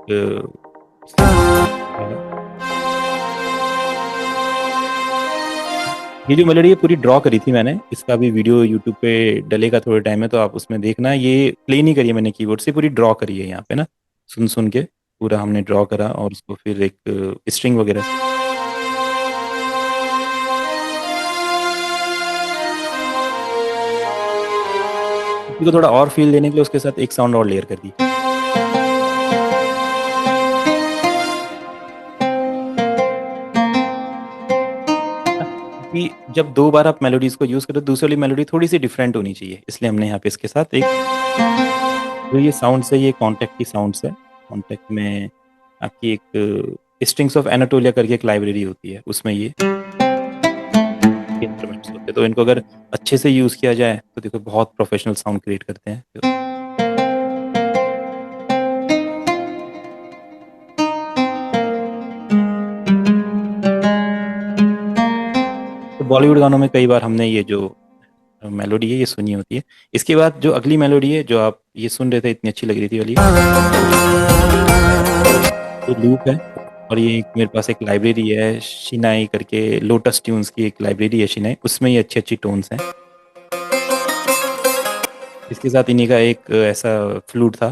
ये जो मेलोडी है पूरी ड्रॉ करी थी मैंने, इसका भी वीडियो यूट्यूब पे डलेगा थोड़े टाइम में, तो आप उसमें देखना, ये प्ले नहीं करी है मैंने कीबोर्ड से, पूरी ड्रॉ करी है यहाँ पे ना, सुन सुन के पूरा हमने ड्रॉ करा, और उसको फिर एक स्ट्रिंग वगैरह को थोड़ा और फील देने के लिए उसके साथ एक साउंड और लेयर कर दी। कि जब 2 बार आप मेलोडीज को यूज करो, दूसरी वाली मेलोडी थोड़ी सी डिफरेंट होनी चाहिए, इसलिए हमने यहाँ पे इसके साथ एक जो ये साउंड्स है, ये कॉन्टेक्ट की साउंड्स है, कॉन्टेक्ट में आपकी एक स्ट्रिंग्स ऑफ एनाटोलिया करके एक लाइब्रेरी होती है, उसमें ये इंस्ट्रूमेंट्स होते हैं, तो इनको अगर अच्छे से यूज किया जाए तो देखो बहुत प्रोफेशनल साउंड क्रिएट करते हैं। तो बॉलीवुड गानों में कई बार हमने ये जो मेलोडी है ये सुनी होती है। इसके बाद जो अगली मेलोडी है जो आप ये सुन रहे थे, इतनी अच्छी लग रही थी वाली, ये लूप है, और ये मेरे पास एक लाइब्रेरी है शिनाई करके, लोटस ट्यून्स की एक लाइब्रेरी है शिनाई, उसमें ये अच्छी अच्छी टोन्स हैं। इसके साथ इन्हीं का एक ऐसा फ्लूट था,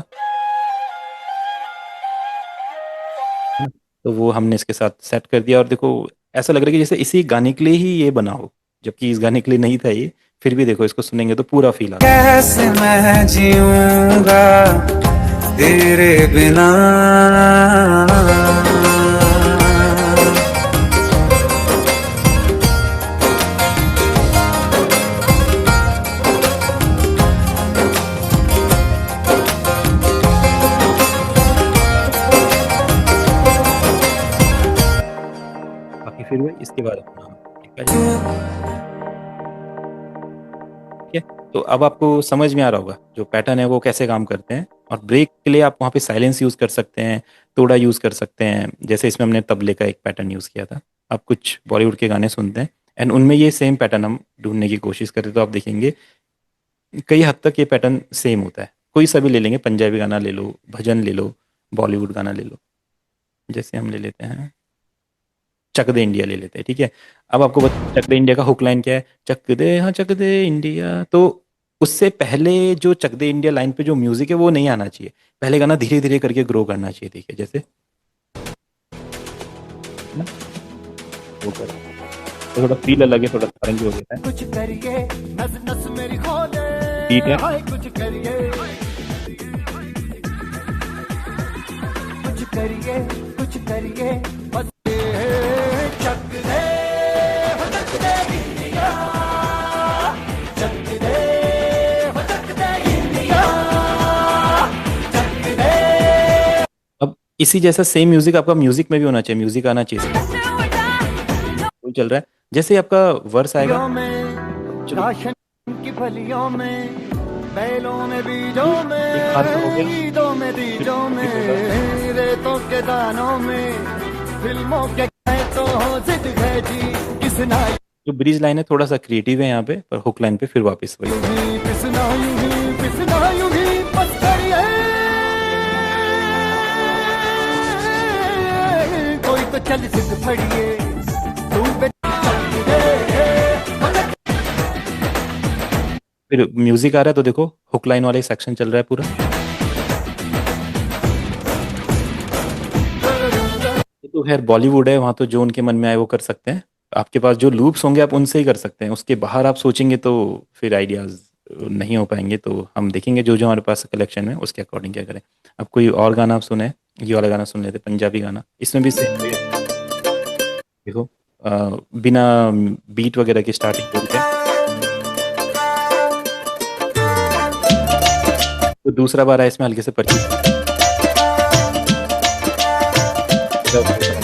तो वो हमने इसके साथ सेट कर दिया। और देखो ऐसा लग रहा है कि जैसे इसी गाने के लिए ही ये बना हो, जबकि इस गाने के लिए नहीं था ये। फिर भी देखो इसको सुनेंगे तो पूरा फील आता है। कैसे मैं जीऊंगा तेरे बिना। बाकी फिर हुए इसके बाद अपना ठीक है। ठीक है, तो अब आपको समझ में आ रहा होगा जो पैटर्न है वो कैसे काम करते हैं। और ब्रेक के लिए आप वहाँ पे साइलेंस यूज़ कर सकते हैं, तोड़ा यूज़ कर सकते हैं, जैसे इसमें हमने तबले का एक पैटर्न यूज़ किया था। आप कुछ बॉलीवुड के गाने सुनते हैं एंड उनमें ये सेम पैटर्न हम ढूंढने की कोशिश करें तो आप देखेंगे कई हद तक ये पैटर्न सेम होता है। कोई सा भी ले लेंगे, पंजाबी गाना ले लो, भजन ले लो, बॉलीवुड गाना ले लो। जैसे हम ले लेते हैं चक दे इंडिया ले लेते हैं, ठीक है। अब आपको बता चक दे इंडिया का हुक लाइन क्या है, चक दे हाँ चक दे इंडिया। तो उससे पहले जो चक दे इंडिया लाइन पे जो म्यूजिक है वो नहीं आना चाहिए, पहले गाना धीरे धीरे करके ग्रो करना चाहिए, ठीक है। जैसे ना वो कर तो थोड़ा फील अलग है, थोड़ा सारंगी हो गया है, बीट है। अब इसी जैसा सेम म्यूजिक आपका म्यूजिक में भी होना चाहिए, म्यूजिक आना चाहिए। कोई चल रहा है, जैसे ही आपका वर्स आएगा राशन की फलियों में, बैलों में, बीजों में, हाथ में हो गया। ईदों में, दीजों में, रेतों के दानों में, फिल्मों के तो जिद है जी किसना जो ब्रिज लाइन है थोड़ा सा क्रिएटिव है यहाँ पे, पर हुक लाइन पे फिर वापस वही। पिसना यूं ही बस करिए, कोई तो चल जिद फड़िए तू पे फिर म्यूजिक आ रहा है तो देखो हुक लाइन वाला सेक्शन चल रहा है पूरा। ये तो खैर बॉलीवुड है, वहाँ तो जो उनके मन में आए वो कर सकते हैं। आपके पास जो लूप्स होंगे आप उनसे ही कर सकते हैं, उसके बाहर आप सोचेंगे तो फिर आइडियाज नहीं हो पाएंगे। तो हम देखेंगे जो जो हमारे पास कलेक्शन में उसके अकॉर्डिंग क्या करें। अब कोई और गाना आप सुने, ये वाला गाना सुन लेते, पंजाबी गाना, इसमें भी सेम देखो बिना बीट वगैरह की स्टार्टिंग बोलते हैं। तो दूसरा बार है इसमें हल्के से परची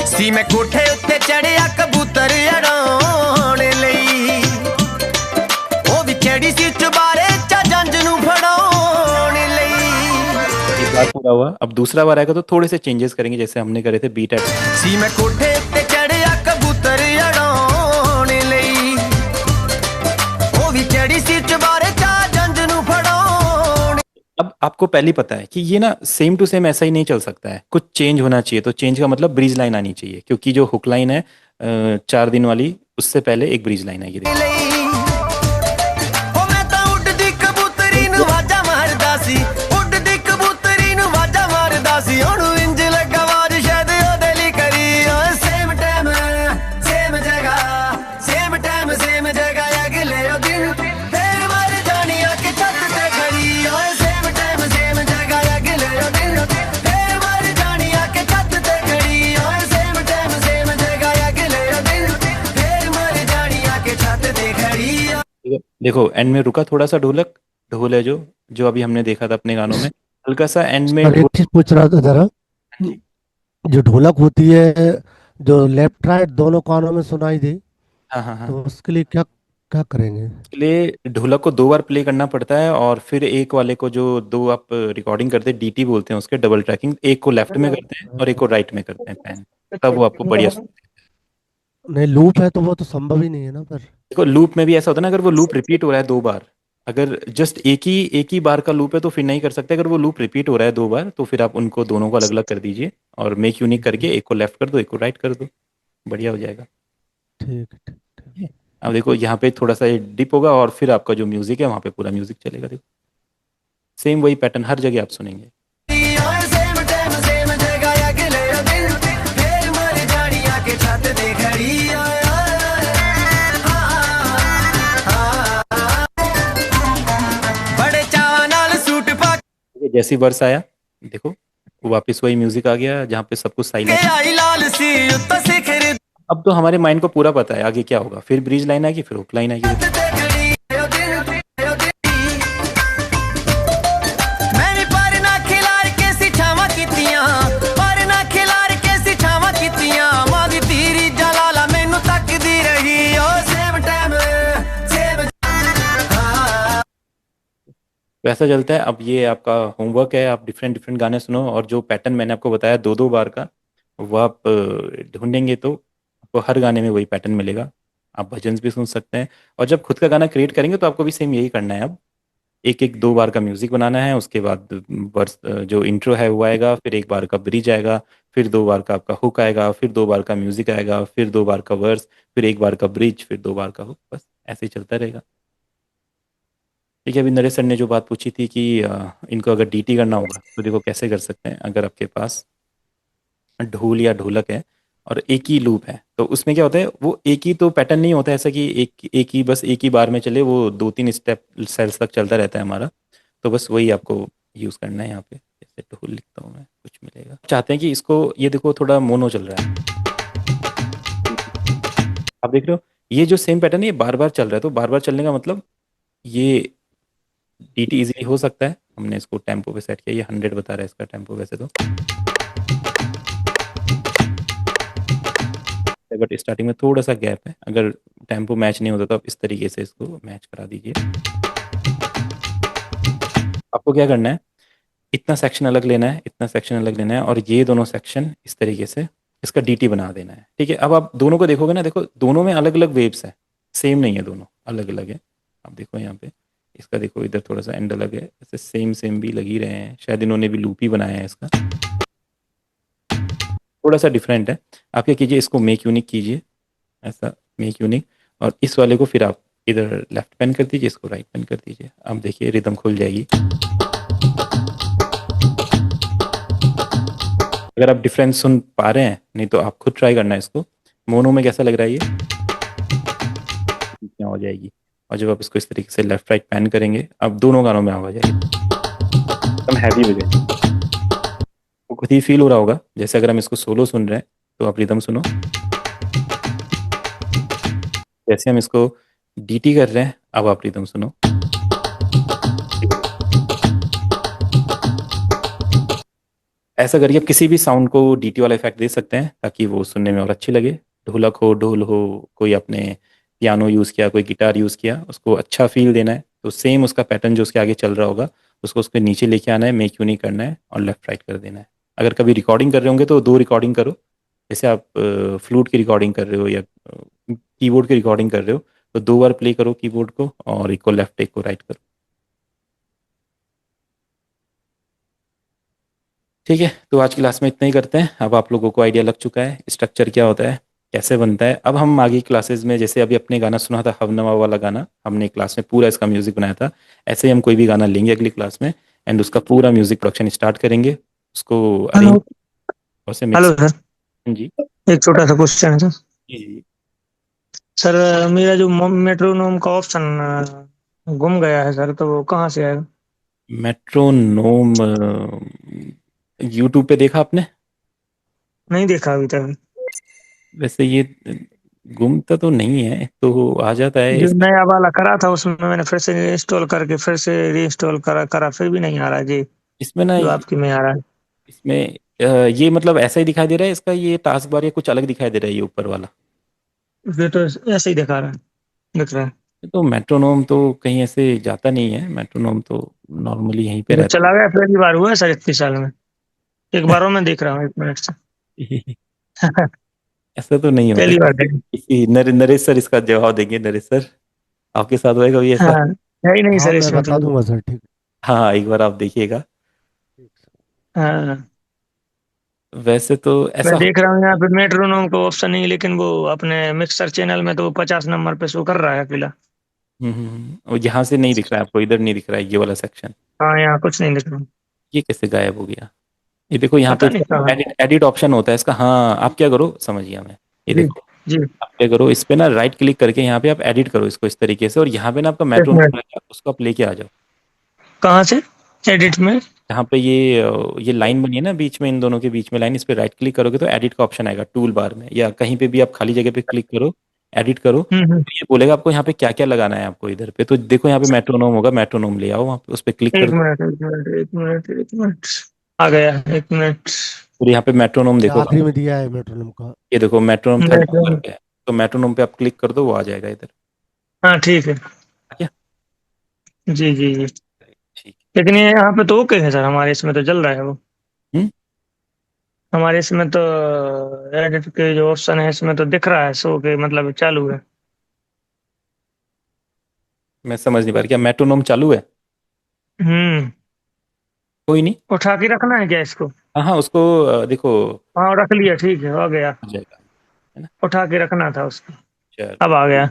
सी मैं कोठे उत्ते चढ़िया कबूतर अड़ाउण लई, ओ भी चढ़ी सी चबारे चा जंज नू फड़ाउण लई। एक बार पूरा हुआ। अब दूसरा बार आएगा तो थोड़े से चेंजेस करेंगे, जैसे हमने करे थे बीट एट। सी मैं कोठे उत्ते चढ़िया कबूतर अड़ाउण लई, ओ भी चढ़ी सी चबारे चा जंज नू फड़ाउण। अब आपको पहले ही पता है कि ये ना सेम टू सेम ऐसा ही नहीं चल सकता है, कुछ चेंज होना चाहिए। तो चेंज का मतलब ब्रिज लाइन आनी चाहिए, क्योंकि जो हुक लाइन है 4 दिन वाली, उससे पहले एक ब्रिज लाइन आएगी। ओ मैं तां उड्डदी कबूतरी नू वाजा मारदा सी, उड्डदी कबूतरी नू वाजा मारदा सी, ओनू इंज लगा आवाज शायद ओदे लई करी। सेम टाइम सेम जगह, सेम टाइम सेम जगह, अगले ओ दिन फेर मर जानी आके छत ते खड़ी। सेम टाइम सेम जगह, अगले ओ दिन फेर मर जानी आके छत ते खड़ी। सेम टाइम सेम जगह, अगले ओ दिन फेर मर जानी आके छत ते खड़ी। देखो एंड में रुका थोड़ा सा ढोलक, ढोल है जो जो अभी हमने देखा था अपने गानों में, हल्का सा एंड में और एक चीज पूछ रहा था जरा, जो ढोलक होती है जो लेफ्ट राइट दोनों कानों में सुनाई दे, हाँ हाँ हाँ, तो उसके लिए क्या क्या करेंगे? इसके लिए ढोलक को 2 बार प्ले करना पड़ता है, और फिर एक वाले को जो 2 आप रिकॉर्डिंग करते हैं डीटी बोलते हैं उसके, डबल ट्रैकिंग, एक को लेफ्ट में करते हैं और एक को राइट में करते हैं पैन, तब वो आपको बढ़िया सुनते हैं। नहीं लूप है तो वो तो संभव ही नहीं है ना। पर देखो लूप में भी ऐसा होता है ना, अगर वो लूप रिपीट हो रहा है 2 बार, अगर जस्ट एक ही बार का लूप है तो फिर नहीं कर सकते। अगर वो लूप रिपीट हो रहा है 2 बार तो फिर आप उनको दोनों को अलग अलग कर दीजिए और मेक यूनिक करके एक को लेफ्ट कर दो, एक को राइट कर दो, बढ़िया हो जाएगा। ठीक ठीक ठीक। ठीक है। अब देखो यहाँ पे थोड़ा सा डिप होगा और फिर आपका जो म्यूजिक है वहाँ पे पूरा म्यूजिक चलेगा। देखो सेम वही पैटर्न हर जगह आप सुनेंगे। सेम टाइम सेम जगह अगले दिन फिर मर जानी आके छत ते खड़ी बड़े चाव नाल सूट पा ठीक है, जैसे वर्स आया देखो वो वापस वही म्यूजिक आ गया जहाँ पे सब कुछ के साइलेंट। आई लाल सी उत्त सिखर अब तो हमारे माइंड को पूरा पता है आगे क्या होगा। फिर ब्रिज लाइन आएगी, फिर हुक लाइन आएगी। ते खड़ी मैं भी पर ना खिलार के सिछावा कीतियां पर ना खिलार के सिछावा कीतियां मां दी तीरी जलाला मैनू तकदी रही ओ सेम टाइम सेम तो ऐसा चलता है। अब ये आपका होमवर्क है, आप डिफरेंट डिफरेंट गाने सुनो और जो पैटर्न मैंने आपको बताया 2 2 बार का वो आप ढूंढेंगे तो आपको हर गाने में वही पैटर्न मिलेगा। आप भजन भी सुन सकते हैं और जब खुद का गाना क्रिएट करेंगे तो आपको भी सेम यही करना है। अब एक एक 2 बार का म्यूजिक बनाना है, उसके बाद वर्स जो इंट्रो है वो आएगा, फिर 1 बार का ब्रिज आएगा, फिर 2 बार का आपका हुक आएगा, फिर 2 बार का म्यूजिक आएगा, फिर 2 बार का वर्स, फिर 1 बार का ब्रिज, फिर 2 बार का हुक। बस ऐसे ही चलता रहेगा। ठीक है। अभी नरेश सर ने जो बात पूछी थी कि इनको अगर डीटी करना होगा तो देखो कैसे कर सकते हैं। अगर आपके पास ढोल या ढोलक है और एक ही लूप है तो उसमें क्या होता है, वो एक ही तो पैटर्न नहीं होता ऐसा कि एक ही बस एक ही बार में चले, वो 2 3 स्टेप सेल्स तक चलता रहता है हमारा। तो बस वही आपको यूज़ करना है। यहाँ पे जैसे ढोल लिखता हूँ मैं, कुछ मिलेगा। चाहते हैं कि इसको ये देखो थोड़ा मोनो चल रहा है, आप देख रहे हो ये जो सेम पैटर्न है ये बार बार चल रहा है। तो बार बार चलने का मतलब ये डीटी इजीली हो सकता है। हमने इसको टेम्पो पे सेट किया, ये 100 बता रहा है इसका टेम्पो वैसे तो, बट स्टार्टिंग में थोड़ा सा गैप है। अगर टेम्पो मैच नहीं होता तो आप इस तरीके से इसको मैच करा दीजिए। आपको क्या करना है, इतना सेक्शन अलग लेना है, इतना सेक्शन अलग लेना है और ये दोनों सेक्शन इस तरीके से इसका डीटी बना देना है। ठीक है। अब आप दोनों को देखोगे ना, देखो दोनों में अलग अलग वेव्स है, सेम नहीं है, दोनों अलग अलग है। आप देखो यहाँ पे इसका देखो इधर थोड़ा सा एंड अलग है, ऐसे सेम सेम भी लग ही रहे हैं। शायद इन्होंने भी लूप ही बनाया है, इसका थोड़ा सा डिफरेंट है। आप क्या कीजिए, इसको मेक यूनिक कीजिए, ऐसा मेक यूनिक, और इस वाले को फिर आप इधर लेफ्ट पेन कर दीजिए, इसको राइट पेन कर दीजिए। अब देखिए रिदम खुल जाएगी। अगर आप डिफरेंस सुन पा रहे हैं, नहीं तो आप खुद ट्राई करना है इसको। मोनो में कैसा लग रहा है ये, क्या हो जाएगी। और जब आप इसको इस तरीके से लेफ्ट राइट पैन करेंगे, अब दोनों गानों में आवाज आएगी, एकदम हैवी हो जाएगी। तो खुद ही फील हो रहा होगा जैसे अगर हम इसको सोलो सुन रहे हैं। तो आप रिदम सुनो, जैसे हम इसको डीटी कर रहे हैं, अब आप रिदम सुनो। ऐसा करिए आप किसी भी साउंड को डीटी वाला इफेक्ट दे सकते हैं ताकि वो सुनने में और अच्छी लगे। ढोलक हो, ढोल हो, कोई अपने पियानो यूज़ किया, कोई गिटार यूज़ किया, उसको अच्छा फील देना है। तो सेम उसका पैटर्न जो उसके आगे चल रहा होगा उसको उसके नीचे लेके आना है, मेक यूनिक करना है और लेफ्ट राइट कर देना है। अगर कभी रिकॉर्डिंग कर रहे होंगे तो 2 रिकॉर्डिंग करो। जैसे आप फ्लूट की रिकॉर्डिंग कर रहे हो या कीबोर्ड की रिकॉर्डिंग कर रहे हो तो 2 बार प्ले करो कीबोर्ड को और एक को लेफ्ट एक को राइट करो। ठीक है। तो आज की क्लास में इतना ही करते हैं। अब आप लोगों को आइडिया लग चुका है स्ट्रक्चर क्या होता है, कैसे बनता है। अब हम आगे क्लासेस में, जैसे अभी अपने गाना सुना था हवनवा वाला गाना, हमने क्लास में पूरा इसका म्यूजिक बनाया था, ऐसे ही हम कोई भी गाना लेंगे अगली क्लास में एंड उसका पूरा म्यूजिक प्रोडक्शन स्टार्ट करेंगे, उसको हेलो अरेंज और से मिक्स। हेलो सर, जी एक छोटा सा क्वेश्चन है सर। जी सर मेरा जो मेट्रोनोम का ऑप्शन गुम गया है सर, तो वो कहाँ से आएगा? मेट्रोनोम यूट्यूब पे देखा आपने? नहीं देखा अभी तक। वैसे ये गुमता तो नहीं है, तो आ जाता है जो इसमें। नया वाला करा था उसमें मैंने फिर से इंस्टॉल करके फिर से रीइंस्टॉल करा फिर भी नहीं आ रहा जी, इसमें ना जो आपकी में आ रहा है। इसमें ये मतलब ऐसा ही दिखाई दे रहा है, इसका ये टास्क बार या कुछ अलग दिखाई दे रहा है ये ऊपर वाला। ये तो ऐसे ही दिखा रहा है, दिख रहा है। तो मेट्रोनोम तो कहीं ऐसे जाता नहीं है, मेट्रोनोम तो नॉर्मली यहीं पे जो रहता चला गया पहली बार हुआ है सर इतने साल में, एक बारों में देख रहा हूँ 1 मिनट से। है। ऐसा तो नहीं होता पहली बार देखा। किसी नरेश सर इसका जवाब देंगे। नरेश सर आपके साथ होएगा भी ऐसा? हाँ है ही नहीं हाँ सर मैं इसमें बता तो। दूंगा सर, ठीक। हाँ एक बार आप देखिएगा। हाँ, वैसे तो मैं ऐसा देख रहा हूँ यहाँ पे मेट्रोनोम का ऑप्शन नहीं, लेकिन वो अपने मिक्सर चैनल में तो 50 नंबर पे शो कर रहा है अकेला। और यहाँ से नहीं दिख रहा है आपको, इधर नहीं दिख रहा है ये वाला सेक्शन, हाँ, यहाँ कुछ नहीं दिख रहा। ये कैसे गायब हो गया? ये देखो यहाँ पे पता नहीं कहाँ। एडिट एडिट ऑप्शन होता है इसका। हाँ आप क्या करो, समझिए हमें, ये जी देखो जी। आप क्या करो, इस पे ना राइट क्लिक करके यहाँ पे आप एडिट करो इसको इस तरीके से, और यहाँ पे ना आपका एक मेट्रोनोम मिनट, रहेगा, उसको आप लेके आ जाओ। कहाँ से एडिट में? यहाँ पे ये लाइन बनी है ना बीच में, इन दोनों के बीच में लाइन, इस पे राइट क्लिक करोगे तो एडिट का ऑप्शन आएगा टूल बार में, या कहीं पे भी आप खाली जगह पे क्लिक करो, एडिट करो, हम्म। तो ये बोलेगा आपको यहाँ पे क्या क्या लगाना है आपको इधर पे। तो देखो यहाँ पे मेट्रोनोम होगा, मेट्रोनोम ले आओ वहाँ पे, उस पर क्लिक कर एक दो, मिनट, एक मिनट, एक मिनट, एक मिनट, आ गया, एक मिनट। और यहाँ पे मेट्रोनोम ये देखो, आखिरी में दिया है मेट्रोनोम का। ये देखो मेट्रोनोम थर्ड नंबर मेट्रो, पे है, तो मेट्रोनोम पे आप क्लिक कर दो, वो आ जाएगा इधर। हाँ ठीक है। क्या? जी जी जी। ठीक। लेकिन ये यहाँ पे तो ओके है सर, हमारे इसमें तो चल रहा है वो। हम्म हमारे इसमें तो एडिट के जो ऑप्शन है इसमें तो दिख रहा है, शो के मतलब चालू है। मैं समझ नहीं पा रहा, क्या मेट्रोनोम चालू है? हम्म। कोई नहीं। उठा के रखना है क्या इसको? हाँ हाँ उसको देखो, हाँ रख लिया, ठीक है, हो गया। आ जाएगा, है ना? उठा के रखना था उसको। चल अब आ गया।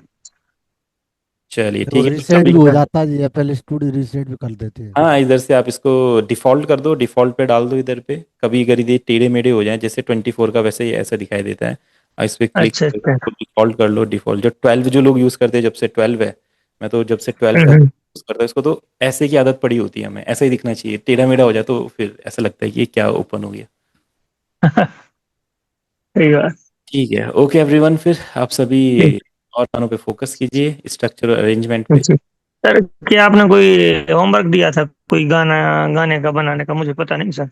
चलिए वो ठीक है, तो रीसेट भी कभी, हो जाता है, एप्पल स्टूडियो रीसेट भी कर देते हैं। हाँ इधर से आप इसको डिफ़ॉल्ट कर दो, डिफ़ॉल्ट पे डाल दो इधर पे, कभी अगर ये टेढ़े मेढ़े हो जाए जैसे 24 का, वैसे ही ऐसा दिखाई देता है। और इस पर क्लिक अच्छा करके अच्छा। इसको डिफ़ॉल्ट कर लो, डिफ़ॉल्ट जो 12 जो लोग यूज़ करते हैं, जब से 12 है, मैं तो जब से 12 का हम्म। यूज़ करता हूँ इसको, तो ऐसे की आदत पड़ी होती है हमें, ऐसा ही दिखना चाहिए, टेढ़ा मेढ़ा हो जाए तो फिर ऐसा लगता है कि ये क्या ओपन हो गया। सही बात। ठीक है, ओके एवरीवन, फिर आप सभी ठीक और कानों पे फोकस कीजिए, स्ट्रक्चर अरेंजमेंट है पे। जी। सर, क्या आपने कोई होमवर्क दिया था कोई गाना गाने का बनाने का? मुझे पता नहीं सर।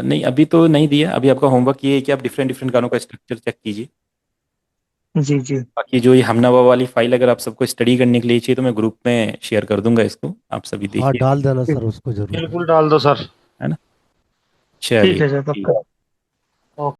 नहीं अभी तो नहीं दिया, अभी आपका होमवर्क ये है कि आप डिफरेंट डिफरेंट गानों का स्ट्रक्चर चेक कीजिए। जी जी। बाकी जो ये हमनवा वाली फाइल अगर आप सबको स्टडी करने के लिए चाहिए तो मैं ग्रुप में शेयर कर दूंगा इसको, आप सभी हाँ देखिए, डाल देना सर उसको जरूर। बिल्कुल डाल दो सर। है ना? ठीक चलिए है सर, ठीक। पक्का।